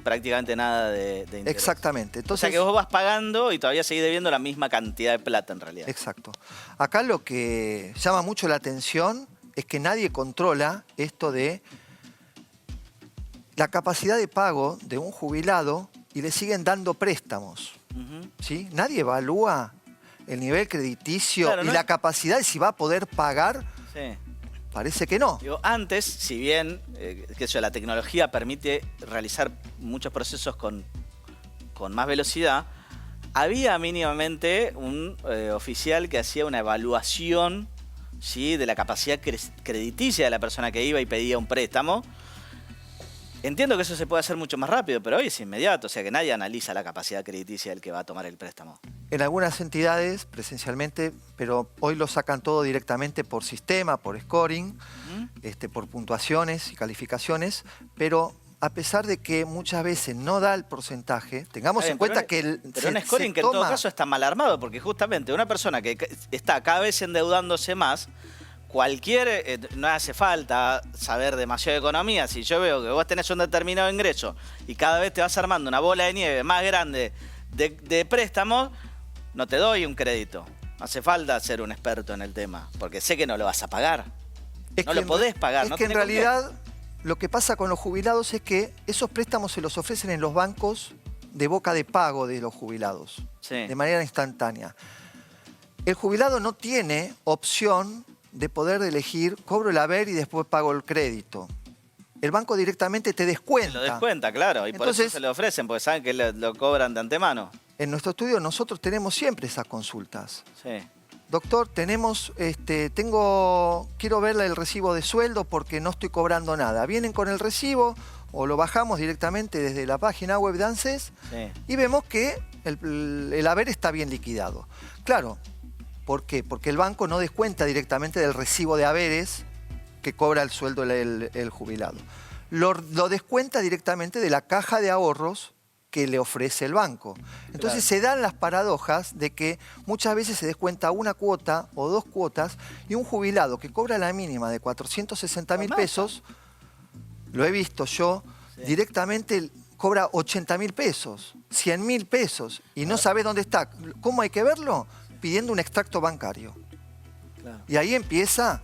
Speaker 2: prácticamente nada de interés.
Speaker 15: Exactamente. Entonces,
Speaker 2: o sea que vos vas pagando y todavía seguís debiendo la misma cantidad de plata en realidad.
Speaker 15: Exacto. Acá lo que llama mucho la atención es que nadie controla esto de la capacidad de pago de un jubilado y le siguen dando préstamos. ¿Sí? Nadie evalúa el nivel crediticio y la capacidad de si va a poder pagar.
Speaker 2: Sí.
Speaker 15: Parece que no.
Speaker 2: Digo, antes, si bien la tecnología permite realizar muchos procesos con más velocidad, había mínimamente un oficial que hacía una evaluación, ¿sí?, de la capacidad crediticia de la persona que iba y pedía un préstamo. Entiendo que eso se puede hacer mucho más rápido, pero hoy es inmediato, o sea que nadie analiza la capacidad crediticia del que va a tomar el préstamo.
Speaker 15: En algunas entidades, presencialmente, pero hoy lo sacan todo directamente por sistema, por scoring, por puntuaciones y calificaciones, pero a pesar de que muchas veces no da el porcentaje, tengamos en cuenta que
Speaker 2: Pero un scoring que en todo caso está mal armado, porque justamente una persona que está cada vez endeudándose más, no hace falta saber demasiado de economía. Si yo veo que vos tenés un determinado ingreso y cada vez te vas armando una bola de nieve más grande de préstamos, no te doy un crédito. No hace falta ser un experto en el tema, porque sé que no lo vas a pagar. No lo podés pagar.
Speaker 15: Es que en realidad lo que pasa con los jubilados es que esos préstamos se los ofrecen en los bancos de boca de pago de los jubilados, de manera instantánea. El jubilado no tiene opción de poder elegir, cobro el haber y después pago el crédito. El banco directamente te descuenta.
Speaker 2: Lo descuenta, claro, y
Speaker 15: entonces,
Speaker 2: por eso se lo ofrecen, porque saben que lo cobran de antemano.
Speaker 15: En nuestro estudio nosotros tenemos siempre esas consultas.
Speaker 2: Sí.
Speaker 15: Doctor, quiero ver el recibo de sueldo porque no estoy cobrando nada. Vienen con el recibo o lo bajamos directamente desde la página web de ANSES y vemos que el haber está bien liquidado. Claro. ¿Por qué? Porque el banco no descuenta directamente del recibo de haberes que cobra el sueldo el jubilado. Lo descuenta directamente de la caja de ahorros que le ofrece el banco. Entonces se dan las paradojas de que muchas veces se descuenta una cuota o dos cuotas y un jubilado que cobra la mínima de 460.000 pesos, lo he visto yo, directamente cobra 80.000 pesos, 100.000 pesos y no sabe dónde está. ¿Cómo hay que verlo? Pidiendo un extracto bancario. Y ahí empieza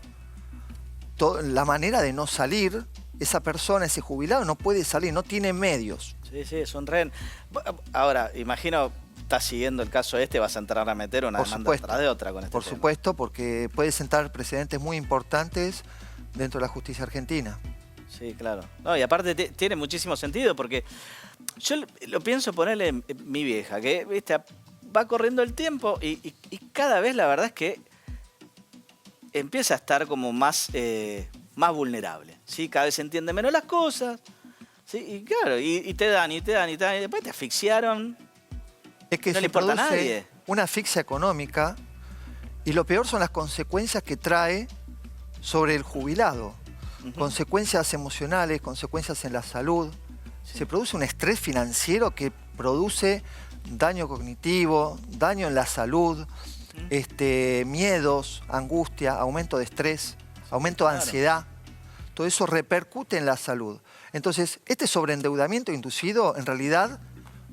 Speaker 15: la manera de no salir. Esa persona, ese jubilado, no puede salir, no tiene medios.
Speaker 2: Sí, es un rehén. Ahora, imagino, estás siguiendo el caso vas a entrar a meter una demanda tras de otra con este tema.
Speaker 15: Por supuesto, porque puede sentar precedentes muy importantes dentro de la justicia argentina.
Speaker 2: Sí, claro. No, y aparte tiene muchísimo sentido, porque yo lo pienso ponerle en mi vieja, que va corriendo el tiempo y cada vez la verdad es que empieza a estar como más vulnerable, ¿sí? Cada vez se entiende menos las cosas, ¿sí? Y claro, y te dan, y después te asfixiaron.
Speaker 15: Es que
Speaker 2: no
Speaker 15: se
Speaker 2: le importa a
Speaker 15: produce
Speaker 2: nadie.
Speaker 15: Una asfixia económica y lo peor son las consecuencias que trae sobre el jubilado. Consecuencias emocionales, consecuencias en la salud. Se produce un estrés financiero que produce daño cognitivo, daño en la salud, miedos, angustia, aumento de estrés, aumento de ansiedad. Todo eso repercute en la salud. Entonces, este sobreendeudamiento inducido en realidad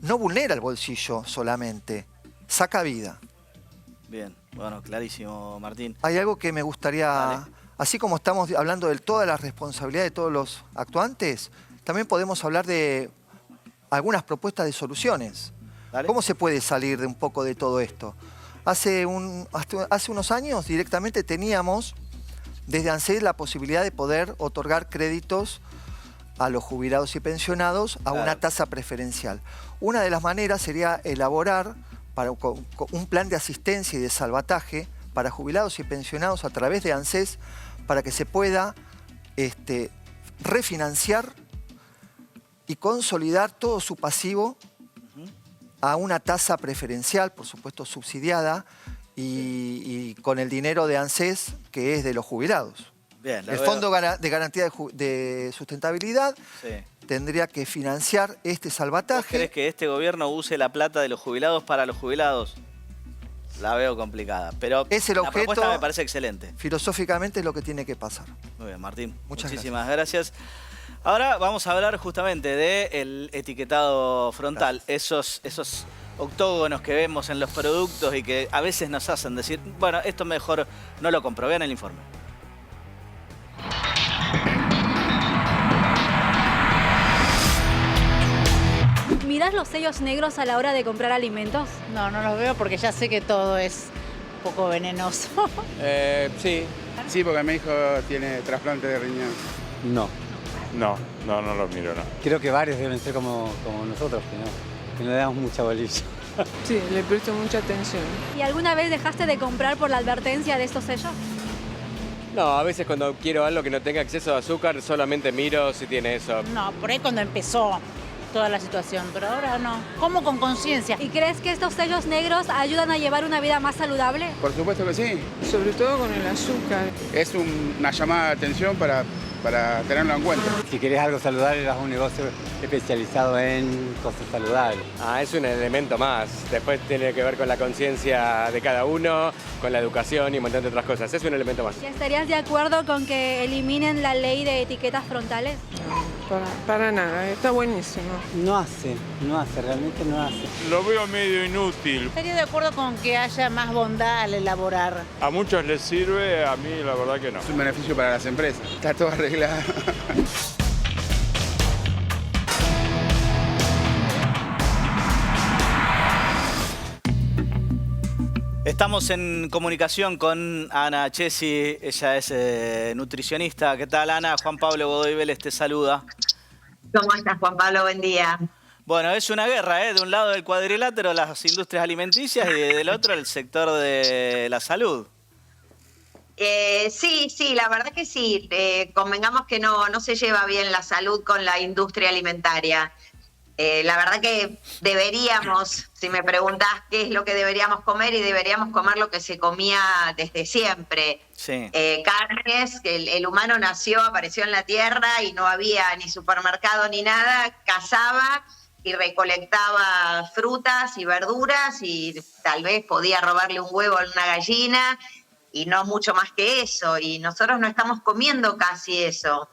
Speaker 15: no vulnera el bolsillo solamente, saca vida.
Speaker 2: Bien, bueno, clarísimo, Martín.
Speaker 15: Hay algo que me gustaría, así como estamos hablando de toda la responsabilidad de todos los actuantes, también podemos hablar de algunas propuestas de soluciones. ¿Cómo se puede salir de un poco de todo esto? Hace unos años directamente teníamos desde ANSES la posibilidad de poder otorgar créditos a los jubilados y pensionados a una tasa preferencial. Una de las maneras sería elaborar un plan de asistencia y de salvataje para jubilados y pensionados a través de ANSES para que se pueda refinanciar y consolidar todo su pasivo a una tasa preferencial, por supuesto subsidiada, y con el dinero de ANSES que es de los jubilados.
Speaker 2: Bien,
Speaker 15: El Fondo de Garantía de Sustentabilidad tendría que financiar este salvataje.
Speaker 2: ¿Vos crees que este gobierno use la plata de los jubilados para los jubilados? La veo complicada, pero
Speaker 15: es el
Speaker 2: la
Speaker 15: objeto,
Speaker 2: propuesta me parece excelente.
Speaker 15: Filosóficamente es lo que tiene que pasar.
Speaker 2: Muy bien, Martín.
Speaker 15: Muchísimas
Speaker 2: gracias. Ahora vamos a hablar justamente del etiquetado frontal. Esos octógonos que vemos en los productos y que a veces nos hacen decir, bueno, esto mejor no lo compro. Vean el informe.
Speaker 16: ¿Mirás los sellos negros a la hora de comprar alimentos?
Speaker 17: No, no los veo porque ya sé que todo es un poco venenoso.
Speaker 18: Sí, porque mi hijo tiene trasplante de riñón.
Speaker 19: No lo miro, no. Creo que varios deben ser como nosotros, que no le damos mucha bolilla.
Speaker 20: Sí, le presto mucha atención.
Speaker 16: ¿Y alguna vez dejaste de comprar por la advertencia de estos sellos?
Speaker 21: No, a veces cuando quiero algo que no tenga exceso de azúcar, solamente miro si tiene eso.
Speaker 17: No, por ahí cuando empezó toda la situación, pero ahora no. Como con conciencia.
Speaker 16: ¿Y crees que estos sellos negros ayudan a llevar una vida más saludable?
Speaker 18: Por supuesto que sí.
Speaker 20: Sobre todo con el azúcar.
Speaker 18: Es una llamada de atención para tenerlo en cuenta.
Speaker 19: Si querés algo saludable, vas a un negocio especializado en cosas saludables.
Speaker 21: Es un elemento más. Después tiene que ver con la conciencia de cada uno, con la educación y un montón de otras cosas. Es un elemento más.
Speaker 16: ¿Y estarías de acuerdo con que eliminen la ley de etiquetas frontales?
Speaker 20: Para nada, está buenísimo.
Speaker 19: No hace, realmente no hace.
Speaker 22: Lo veo medio inútil.
Speaker 17: Estaría de acuerdo con que haya más bondad al elaborar.
Speaker 22: A muchos les sirve, a mí la verdad que no.
Speaker 18: Es un beneficio para las empresas. Está todo arreglado.
Speaker 2: Estamos en comunicación con Ana Chesi, ella es nutricionista. ¿Qué tal, Ana? Juan Pablo Godoy Vélez te saluda.
Speaker 23: ¿Cómo estás, Juan Pablo? Buen día.
Speaker 2: Bueno, es una guerra, ¿eh? De un lado del cuadrilátero las industrias alimenticias y del otro el sector de la salud.
Speaker 23: Sí, la verdad que sí. Convengamos que no se lleva bien la salud con la industria alimentaria. La verdad que deberíamos, si me preguntás qué es lo que deberíamos comer, y deberíamos comer lo que se comía desde siempre.
Speaker 2: Sí.
Speaker 23: Carnes, que el humano nació, apareció en la tierra y no había ni supermercado ni nada, cazaba y recolectaba frutas y verduras y tal vez podía robarle un huevo a una gallina y no mucho más que eso. Y nosotros no estamos comiendo casi eso.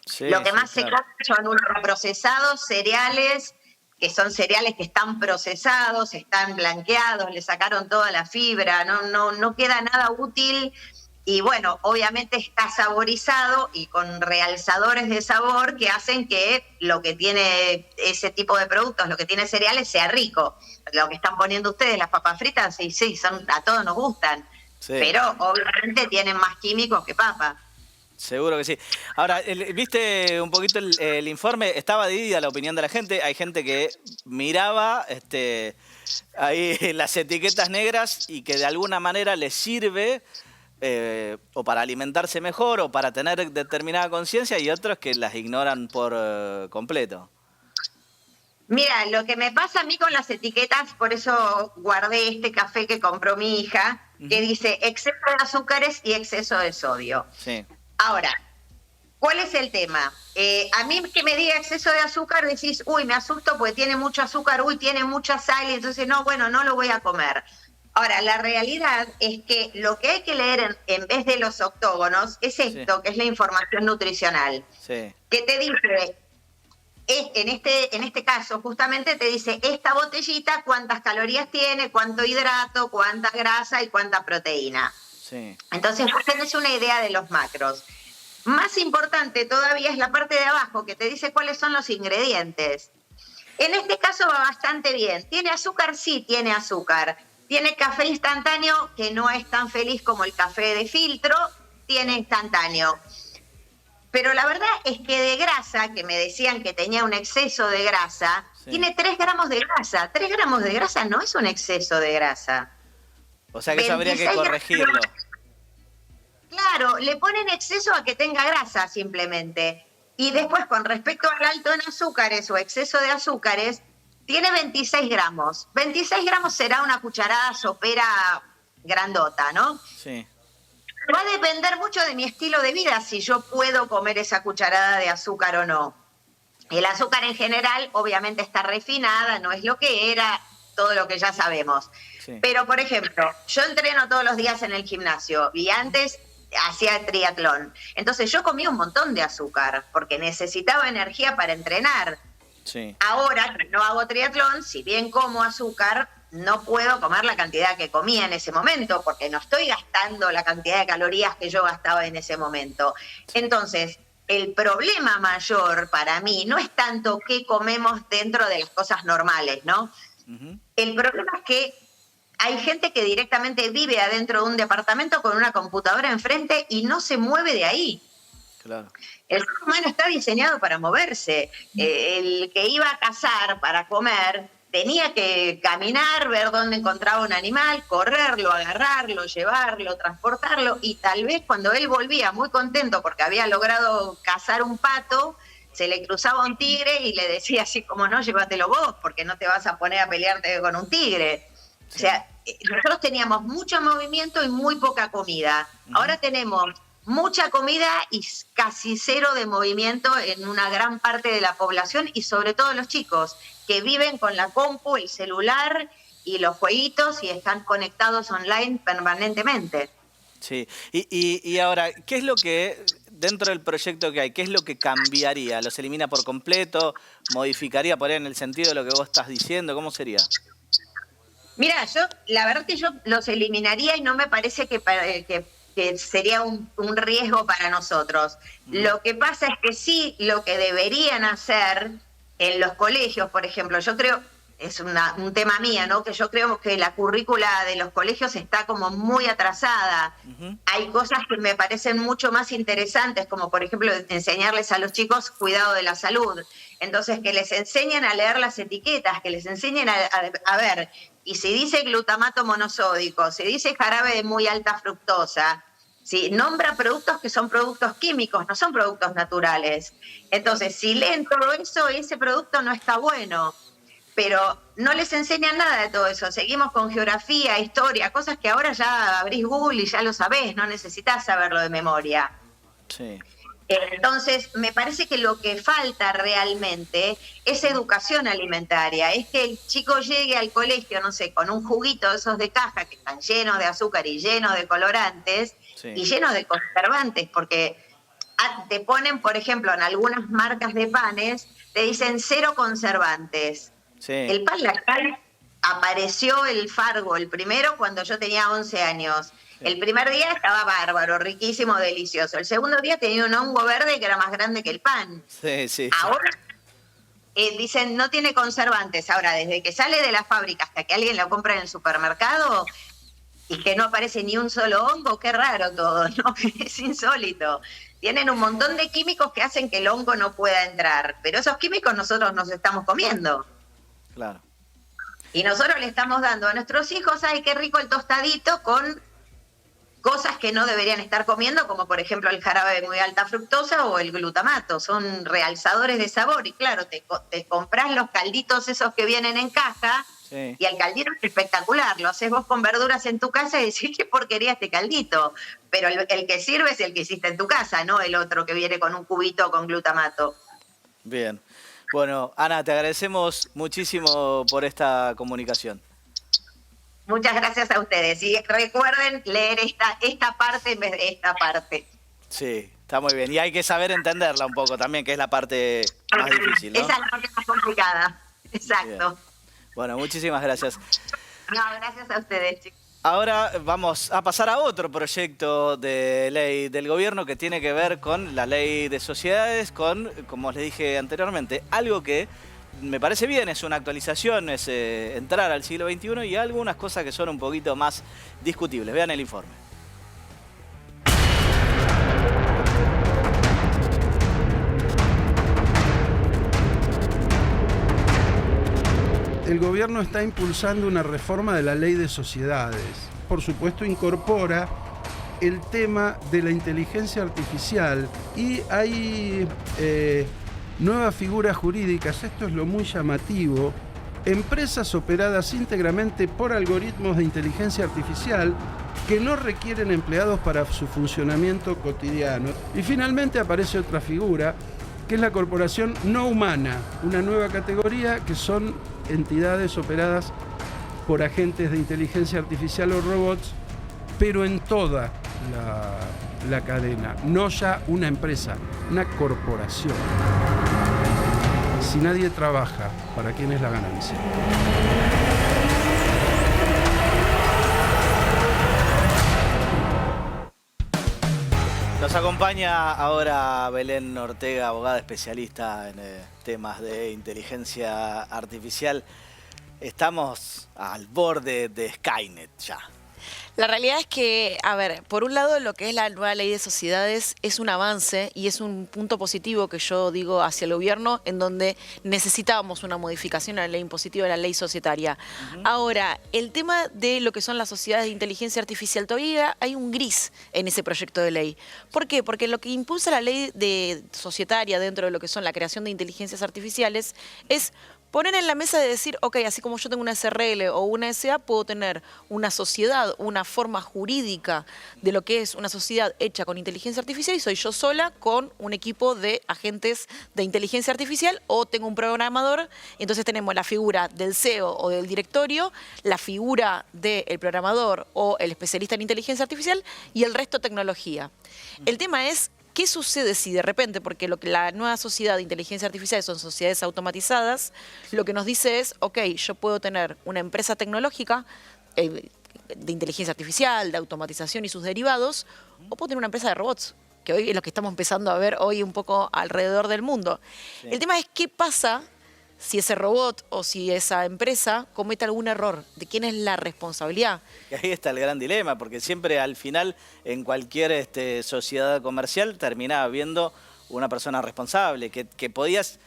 Speaker 2: Sí,
Speaker 23: lo que más se come son ultraprocesados, cereales, que son cereales que están procesados, están blanqueados, le sacaron toda la fibra, no queda nada útil. Y bueno, obviamente está saborizado y con realzadores de sabor que hacen que lo que tiene ese tipo de productos, lo que tiene cereales, sea rico. Lo que están poniendo ustedes, las papas fritas, sí, a todos nos gustan. Sí. Pero obviamente tienen más químicos que papa.
Speaker 2: Seguro que sí. Ahora, ¿viste un poquito el informe? Estaba dividida la opinión de la gente. Hay gente que miraba ahí las etiquetas negras y que de alguna manera les sirve o para alimentarse mejor o para tener determinada conciencia, y otros que las ignoran por completo.
Speaker 23: Mira, lo que me pasa a mí con las etiquetas, por eso guardé este café que compró mi hija, que dice exceso de azúcares y exceso de sodio.
Speaker 2: Sí.
Speaker 23: Ahora, ¿cuál es el tema? A mí que me diga exceso de azúcar, decís, uy, me asusto porque tiene mucho azúcar, uy, tiene mucha sal, y entonces no lo voy a comer. Ahora, la realidad es que lo que hay que leer en vez de los octógonos es esto, que es la información nutricional.
Speaker 2: Sí.
Speaker 23: Que te dice, en este caso justamente te dice, esta botellita cuántas calorías tiene, cuánto hidrato, cuánta grasa y cuánta proteína.
Speaker 2: Sí.
Speaker 23: Entonces vos tenés una idea de los macros. Más importante todavía es la parte de abajo, que te dice cuáles son los ingredientes. En este caso va bastante bien. ¿Tiene azúcar? Sí, tiene azúcar. Tiene café instantáneo, que no es tan feliz como el café de filtro, tiene instantáneo. Pero la verdad es que de grasa, que me decían que tenía un exceso de grasa, tiene 3 gramos de grasa. 3 gramos de grasa no es un exceso de grasa.
Speaker 2: O sea que eso habría que corregirlo.
Speaker 23: Claro, le ponen exceso a que tenga grasa simplemente. Y después, con respecto al alto en azúcares o exceso de azúcares, tiene 26 gramos. 26 gramos será una cucharada sopera grandota, ¿no?
Speaker 2: Sí.
Speaker 23: Va a depender mucho de mi estilo de vida si yo puedo comer esa cucharada de azúcar o no. El azúcar en general obviamente está refinada, no es lo que era, todo lo que ya sabemos. Sí. Pero, por ejemplo, yo entreno todos los días en el gimnasio y antes hacía triatlón. Entonces yo comía un montón de azúcar porque necesitaba energía para entrenar. Sí. Ahora que no hago triatlón, si bien como azúcar, no puedo comer la cantidad que comía en ese momento porque no estoy gastando la cantidad de calorías que yo gastaba en ese momento. Entonces, el problema mayor para mí no es tanto qué comemos dentro de las cosas normales, ¿no? El problema es que hay gente que directamente vive adentro de un departamento con una computadora enfrente y no se mueve de ahí. Claro. El ser humano está diseñado para moverse. El que iba a cazar para comer tenía que caminar, ver dónde encontraba un animal, correrlo, agarrarlo, llevarlo, transportarlo, y tal vez cuando él volvía muy contento porque había logrado cazar un pato, se le cruzaba un tigre y le decía así como, no, llévatelo vos, porque no te vas a poner a pelearte con un tigre. Sí. O sea, nosotros teníamos mucho movimiento y muy poca comida. Ahora tenemos mucha comida y casi cero de movimiento en una gran parte de la población y sobre todo los chicos que viven con la compu, el celular y los jueguitos y están conectados online permanentemente.
Speaker 2: Sí, y ahora, ¿qué es lo que, dentro del proyecto que hay, qué es lo que cambiaría? ¿Los elimina por completo? ¿Modificaría por ahí en el sentido de lo que vos estás diciendo? ¿Cómo sería?
Speaker 23: Mira, la verdad que yo los eliminaría y no me parece que sería un riesgo para nosotros. Lo que pasa es que sí, lo que deberían hacer en los colegios, por ejemplo, yo creo, es un tema mío, ¿no? Que yo creo que la currícula de los colegios está como muy atrasada. Hay cosas que me parecen mucho más interesantes, como por ejemplo enseñarles a los chicos cuidado de la salud. Entonces, que les enseñen a leer las etiquetas, que les enseñen a ver, y si dice glutamato monosódico, si dice jarabe de muy alta fructosa, si nombra productos que son productos químicos, no son productos naturales. Entonces, si leen todo eso, ese producto no está bueno. Pero no les enseñan nada de todo eso. Seguimos con geografía, historia, cosas que ahora ya abrís Google y ya lo sabés, no necesitas saberlo de memoria. Sí. Entonces, me parece que lo que falta realmente es educación alimentaria. Es que el chico llegue al colegio, no sé, con un juguito de esos de caja que están llenos de azúcar y llenos de colorantes, sí, y llenos de conservantes, porque te ponen, por ejemplo, en algunas marcas de panes, te dicen 0 conservantes. Sí. El pan Lactal apareció el Fargo, el primero, cuando yo tenía 11 años. Sí. El primer día estaba bárbaro, riquísimo, delicioso. El segundo día tenía un hongo verde que era más grande que el pan. Sí, sí. Ahora dicen no tiene conservantes. Ahora, desde que sale de la fábrica hasta que alguien lo compra en el supermercado y que no aparece ni un solo hongo, qué raro todo, ¿no? Es insólito. Tienen un montón de químicos que hacen que el hongo no pueda entrar. Pero esos químicos nosotros nos estamos comiendo. Claro. Y nosotros le estamos dando a nuestros hijos, ay, qué rico el tostadito, con cosas que no deberían estar comiendo, como por ejemplo el jarabe de muy alta fructosa o el glutamato. Son realzadores de sabor y claro, te compras los calditos esos que vienen en caja, sí, y el caldito es espectacular. Lo haces vos con verduras en tu casa y decís qué porquería este caldito. Pero el que sirve es el que hiciste en tu casa, no el otro que viene con un cubito con glutamato. Bien. Bueno, Ana, te agradecemos muchísimo por esta comunicación. Muchas gracias a ustedes. Y recuerden leer esta parte en vez de esta parte. Sí, está muy bien. Y hay que saber entenderla un poco también, que es la parte más difícil, ¿no? Esa es la parte más complicada. Exacto. Bien. Bueno, muchísimas gracias. No, gracias a ustedes, chicos. Ahora vamos a pasar a otro proyecto de ley del gobierno que tiene que ver con la ley de sociedades, con, como les dije anteriormente, algo que me parece bien, es una actualización, es entrar al siglo XXI y algunas cosas que son un poquito más discutibles. Vean el informe.
Speaker 1: El gobierno está impulsando una reforma de la ley de sociedades. Por supuesto, incorpora el tema de la inteligencia artificial y hay nuevas figuras jurídicas. Esto es lo muy llamativo, empresas operadas íntegramente por algoritmos de inteligencia artificial que no requieren empleados para su funcionamiento cotidiano. Y finalmente aparece otra figura, que es la corporación no humana, una nueva categoría que son entidades operadas por agentes de inteligencia artificial o robots, pero en toda la cadena, no ya una empresa, una corporación. Si nadie trabaja, ¿para quién es la ganancia?
Speaker 2: Nos acompaña ahora Belén Ortega, abogada especialista en temas de inteligencia artificial. Estamos al borde de Skynet ya.
Speaker 4: La realidad es que, a ver, por un lado lo que es la nueva ley de sociedades es un avance y es un punto positivo que yo digo hacia el gobierno, en donde necesitábamos una modificación a la ley impositiva de la ley societaria. Ahora, el tema de lo que son las sociedades de inteligencia artificial, todavía hay un gris en ese proyecto de ley. ¿Por qué? Porque lo que impulsa la ley de societaria dentro de lo que son la creación de inteligencias artificiales es poner en la mesa de decir, ok, así como yo tengo una SRL o una SA, puedo tener una sociedad, una forma jurídica de lo que es una sociedad hecha con inteligencia artificial y soy yo sola con un equipo de agentes de inteligencia artificial o tengo un programador. Entonces tenemos la figura del CEO o del directorio, la figura del programador o el especialista en inteligencia artificial y el resto tecnología. El tema es, ¿qué sucede si de repente, porque lo que la nueva sociedad de inteligencia artificial son sociedades automatizadas, lo que nos dice es, ok, yo puedo tener una empresa tecnológica de inteligencia artificial, de automatización y sus derivados, o puedo tener una empresa de robots, que hoy es lo que estamos empezando a ver hoy un poco alrededor del mundo. Sí. El tema es qué pasa si ese robot o si esa empresa comete algún error, ¿de quién es la responsabilidad?
Speaker 2: Y ahí está el gran dilema, porque siempre al final en cualquier sociedad comercial termina habiendo una persona responsable, que podías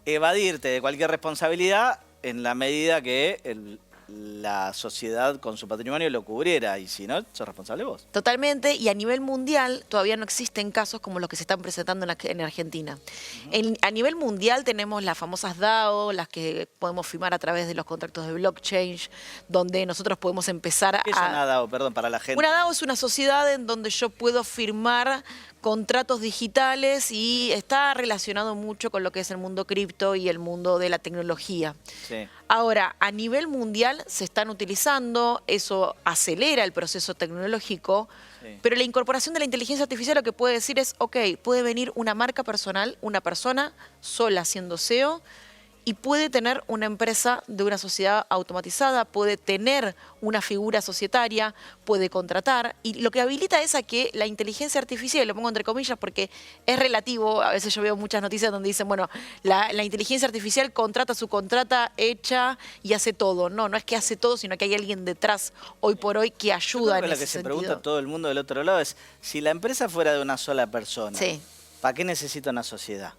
Speaker 2: evadirte de cualquier responsabilidad en la medida que la sociedad con su patrimonio lo cubriera, y si no, sos responsable vos.
Speaker 4: Totalmente, y a nivel mundial todavía no existen casos como los que se están presentando en Argentina. A nivel mundial tenemos las famosas DAO, las que podemos firmar a través de los contratos de blockchain, donde nosotros podemos empezar a...
Speaker 2: ¿Qué es una DAO? Perdón, para la gente.
Speaker 4: Una DAO es una sociedad en donde yo puedo firmar contratos digitales y está relacionado mucho con lo que es el mundo cripto y el mundo de la tecnología. Sí. Ahora, a nivel mundial se están utilizando, eso acelera el proceso tecnológico, sí. Pero la incorporación de la inteligencia artificial lo que puede decir es, ok, puede venir una marca personal, una persona sola siendo CEO, y puede tener una empresa de una sociedad automatizada, puede tener una figura societaria, puede contratar. Y lo que habilita es a que la inteligencia artificial, lo pongo entre comillas porque es relativo, a veces yo veo muchas noticias donde dicen, bueno, la inteligencia artificial contrata su contrata hecha y hace todo. No, no es que hace todo, sino que hay alguien detrás hoy por hoy que ayuda en ese sentido.
Speaker 2: Lo que se pregunta todo el mundo del otro lado es, si la empresa fuera de una sola persona, sí. ¿Para qué necesita una sociedad?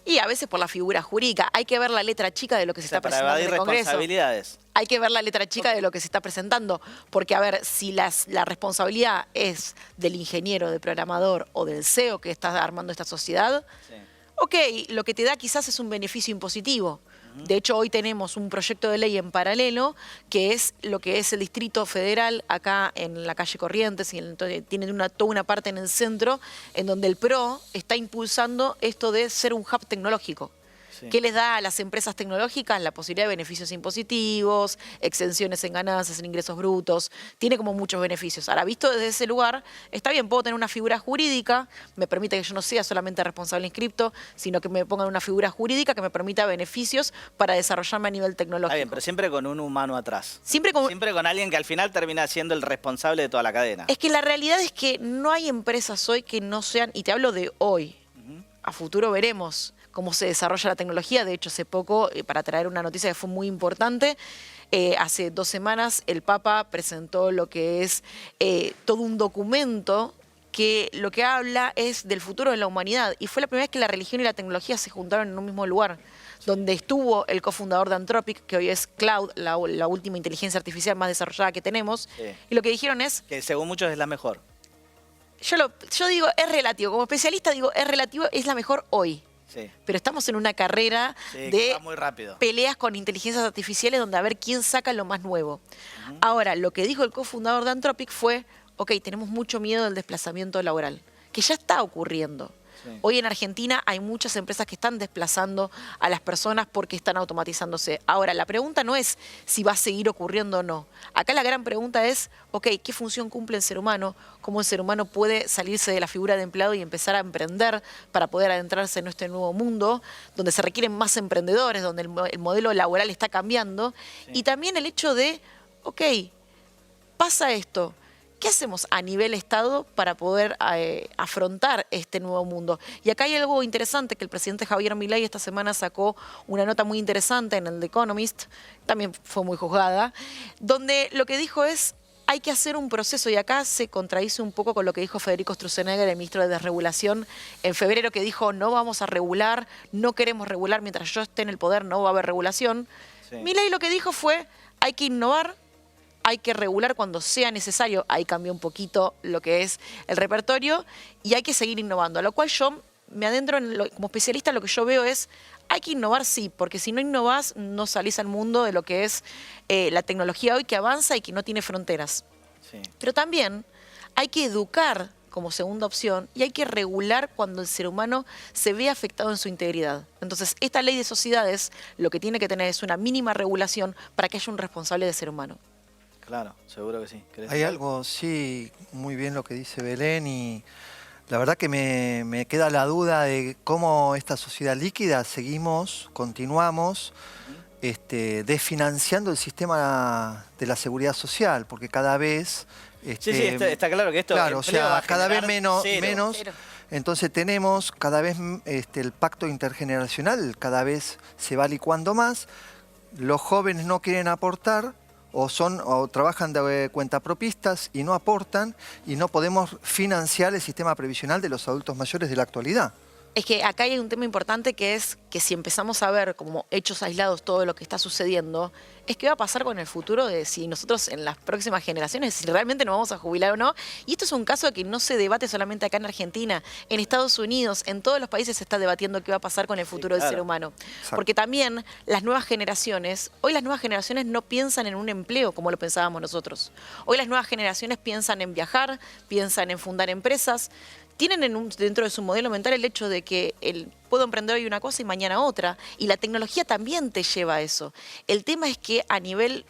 Speaker 4: Y a veces por la figura jurídica. Hay que ver la letra chica de lo que se está presentando en el Congreso.
Speaker 2: Responsabilidades.
Speaker 4: Hay que ver la letra chica de lo que se está presentando. Porque, a ver, si la responsabilidad es del ingeniero, del programador o del CEO que está armando esta sociedad, sí. Ok, lo que te da quizás es un beneficio impositivo. De hecho, hoy tenemos un proyecto de ley en paralelo que es lo que es el Distrito Federal acá en la calle Corrientes, y tiene toda una parte en el centro en donde el PRO está impulsando esto de ser un hub tecnológico. Sí. Que les da a las empresas tecnológicas la posibilidad de beneficios impositivos, exenciones en ganancias, en ingresos brutos, tiene como muchos beneficios. Ahora, visto desde ese lugar, está bien, puedo tener una figura jurídica, me permite que yo no sea solamente responsable en cripto, sino que me pongan una figura jurídica que me permita beneficios para desarrollarme a nivel tecnológico.
Speaker 2: Está bien, pero siempre con un humano atrás.
Speaker 4: Siempre
Speaker 2: con alguien que al final termina siendo el responsable de toda la cadena.
Speaker 4: Es que la realidad es que no hay empresas hoy que no sean, y te hablo de hoy, a futuro veremos cómo se desarrolla la tecnología. De hecho, hace poco, para traer una noticia que fue muy importante, hace 2 semanas el Papa presentó lo que es todo un documento que lo que habla es del futuro de la humanidad. Y fue la primera vez que la religión y la tecnología se juntaron en un mismo lugar, donde estuvo el cofundador de Anthropic, que hoy es Cloud, la última inteligencia artificial más desarrollada que tenemos. Sí. Y lo que dijeron es...
Speaker 2: que según muchos es la mejor.
Speaker 4: Yo digo, es relativo. Como especialista digo, es relativo, es la mejor hoy.
Speaker 2: Sí.
Speaker 4: Pero estamos en una carrera
Speaker 2: Sí, que
Speaker 4: de
Speaker 2: va muy rápido.
Speaker 4: peleas con inteligencias artificiales donde a ver quién saca lo más nuevo. Ahora, lo que dijo el cofundador de Anthropic fue, ok, tenemos mucho miedo del desplazamiento laboral, que ya está ocurriendo.
Speaker 2: Sí.
Speaker 4: Hoy en Argentina hay muchas empresas que están desplazando a las personas porque están automatizándose. Ahora, la pregunta no es si va a seguir ocurriendo o no. Acá la gran pregunta es, ok, ¿qué función cumple el ser humano? ¿Cómo el ser humano puede salirse de la figura de empleado y empezar a emprender para poder adentrarse en este nuevo mundo, donde se requieren más emprendedores, donde el modelo laboral está cambiando? Sí. Y también el hecho de, ok, pasa esto. ¿Qué hacemos a nivel Estado para poder afrontar este nuevo mundo? Y acá hay algo interesante que el presidente Javier Milei esta semana sacó una nota muy interesante en el The Economist, también fue muy juzgada, donde lo que dijo es, hay que hacer un proceso, y acá se contradice un poco con lo que dijo Federico Stroessner, el ministro de Desregulación, en febrero, que dijo, no vamos a regular, no queremos regular, mientras yo esté en el poder no va a haber regulación. Sí. Milei lo que dijo fue, hay que innovar, hay que regular cuando sea necesario, ahí cambió un poquito lo que es el repertorio, y hay que seguir innovando, a lo cual yo me adentro como especialista, lo que yo veo es, hay que innovar sí, porque si no innovás no salís al mundo de lo que es la tecnología hoy que avanza y que no tiene fronteras. Sí. Pero también hay que educar como segunda opción y hay que regular cuando el ser humano se ve afectado en su integridad. Entonces, esta ley de sociedades lo que tiene que tener es una mínima regulación para que haya un responsable de ser humano.
Speaker 2: Claro, seguro que sí.
Speaker 15: Hay algo, sí, muy bien lo que dice Belén, y la verdad que me queda la duda de cómo esta sociedad líquida continuamos desfinanciando el sistema de la seguridad social, porque cada vez...
Speaker 2: sí, está claro que esto...
Speaker 15: Claro, o sea, cada vez menos.
Speaker 2: Cero.
Speaker 15: Entonces tenemos cada vez el pacto intergeneracional, cada vez se va licuando más, los jóvenes no quieren aportar, o trabajan de cuentapropistas y no aportan, y no podemos financiar el sistema previsional de los adultos mayores de la actualidad.
Speaker 4: Es que acá hay un tema importante que es que si empezamos a ver como hechos aislados todo lo que está sucediendo, es qué va a pasar con el futuro de si nosotros en las próximas generaciones, si realmente nos vamos a jubilar o no. Y esto es un caso que no se debate solamente acá en Argentina, en Estados Unidos, en todos los países se está debatiendo qué va a pasar con el futuro del ser humano. Exacto. Porque también las nuevas generaciones, hoy las nuevas generaciones no piensan en un empleo como lo pensábamos nosotros. Hoy las nuevas generaciones piensan en viajar, piensan en fundar empresas. Tienen dentro de su modelo mental el hecho de que puedo emprender hoy una cosa y mañana otra, y la tecnología también te lleva a eso. El tema es que a nivel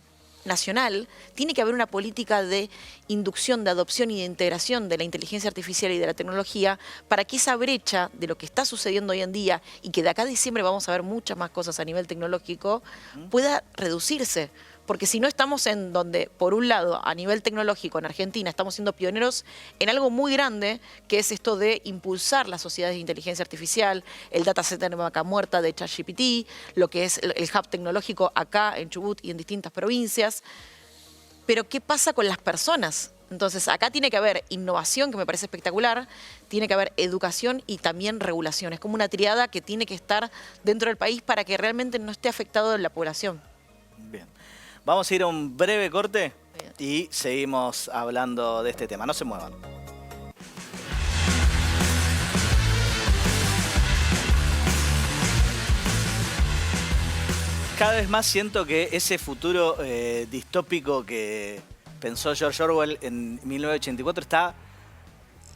Speaker 4: nacional tiene que haber una política de inducción, de adopción y de integración de la inteligencia artificial y de la tecnología para que esa brecha de lo que está sucediendo hoy en día y que de acá a diciembre vamos a ver muchas más cosas a nivel tecnológico pueda reducirse. Porque si no estamos en donde, por un lado, a nivel tecnológico en Argentina estamos siendo pioneros en algo muy grande, que es esto de impulsar las sociedades de inteligencia artificial, el data center de Vaca Muerta de ChatGPT, lo que es el hub tecnológico acá en Chubut y en distintas provincias. Pero ¿qué pasa con las personas? Entonces acá tiene que haber innovación, que me parece espectacular, tiene que haber educación y también regulación. Es como una triada que tiene que estar dentro del país para que realmente no esté afectado la población.
Speaker 2: Bien. Vamos a ir a un breve corte y seguimos hablando de este tema. No se muevan. Cada vez más siento que ese futuro distópico que pensó George Orwell en 1984 está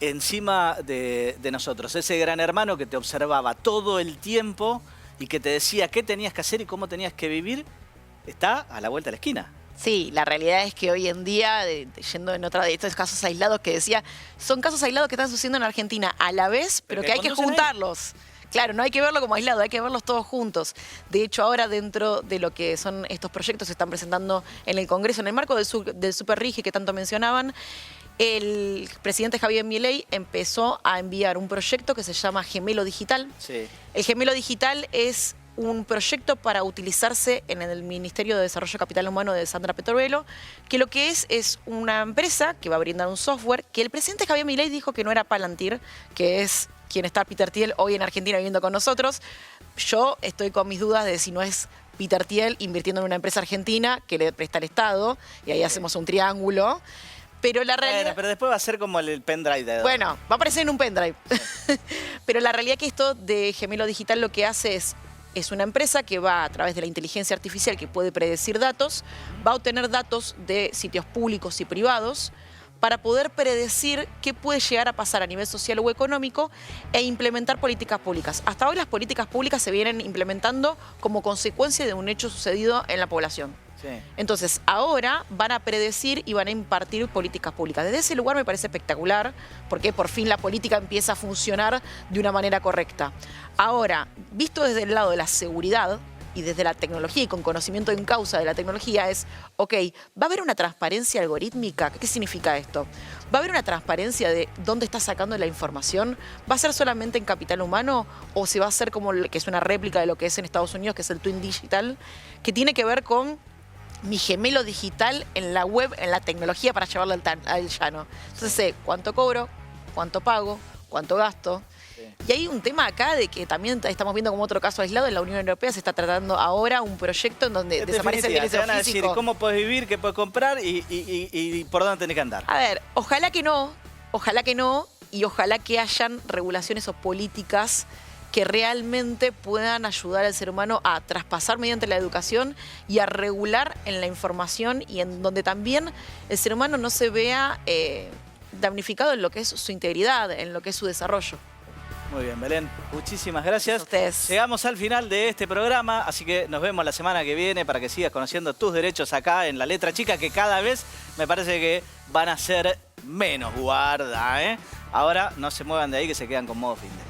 Speaker 2: encima de nosotros. Ese gran hermano que te observaba todo el tiempo y que te decía qué tenías que hacer y cómo tenías que vivir, está a la vuelta de la esquina.
Speaker 4: Sí, la realidad es que hoy en día, yendo en otra de estos casos aislados que decía, son casos aislados que están sucediendo en Argentina a la vez, pero que hay que juntarlos. Claro, no hay que verlo como aislado, hay que verlos todos juntos. De hecho, ahora dentro de lo que son estos proyectos se están presentando en el Congreso, en el marco del Super RIGI que tanto mencionaban, el presidente Javier Milei empezó a enviar un proyecto que se llama Gemelo Digital.
Speaker 2: Sí.
Speaker 4: El Gemelo Digital es un proyecto para utilizarse en el Ministerio de Desarrollo Capital Humano de Sandra Petrovello, que lo que es una empresa que va a brindar un software que el presidente Javier Milei dijo que no era Palantir, que es quien está Peter Thiel hoy en Argentina viviendo con nosotros. Yo estoy con mis dudas de si no es Peter Thiel invirtiendo en una empresa argentina que le presta el Estado, y ahí hacemos un triángulo. Pero la realidad...
Speaker 2: Bueno, pero después va a ser como el pendrive de...
Speaker 4: Bueno, va a aparecer en un pendrive. Pero la realidad que esto de Gemelo Digital lo que hace es una empresa que va a través de la inteligencia artificial que puede predecir datos, va a obtener datos de sitios públicos y privados para poder predecir qué puede llegar a pasar a nivel social o económico e implementar políticas públicas. Hasta hoy las políticas públicas se vienen implementando como consecuencia de un hecho sucedido en la población.
Speaker 2: Sí.
Speaker 4: Entonces, ahora van a predecir y van a impartir políticas públicas. Desde ese lugar me parece espectacular, porque por fin la política empieza a funcionar de una manera correcta. Ahora, visto desde el lado de la seguridad y desde la tecnología y con conocimiento en causa de la tecnología es, ok, ¿va a haber una transparencia algorítmica? ¿Qué significa esto? ¿Va a haber una transparencia de dónde está sacando la información? ¿Va a ser solamente en capital humano o se va a hacer como que es una réplica de lo que es en Estados Unidos, que es el Twin Digital, que tiene que ver con mi gemelo digital en la web, en la tecnología para llevarlo al llano? Entonces sé cuánto cobro, cuánto pago, cuánto gasto. Y hay un tema acá de que también estamos viendo como otro caso aislado. En la Unión Europea se está tratando ahora un proyecto en donde desaparece el
Speaker 2: Te
Speaker 4: dinero
Speaker 2: van a decir
Speaker 4: físico.
Speaker 2: cómo puedes vivir, qué puedes comprar y por dónde tenés que andar.
Speaker 4: A ver, ojalá que no, y ojalá que hayan regulaciones o políticas que realmente puedan ayudar al ser humano a traspasar mediante la educación y a regular en la información y en donde también el ser humano no se vea damnificado en lo que es su integridad, en lo que es su desarrollo.
Speaker 2: Muy bien, Belén. Muchísimas gracias. Llegamos al final de este programa, así que nos vemos la semana que viene para que sigas conociendo tus derechos acá en La Letra Chica, que cada vez me parece que van a ser menos, guarda, ¿eh? Ahora no se muevan de ahí que se quedan con modo fin de.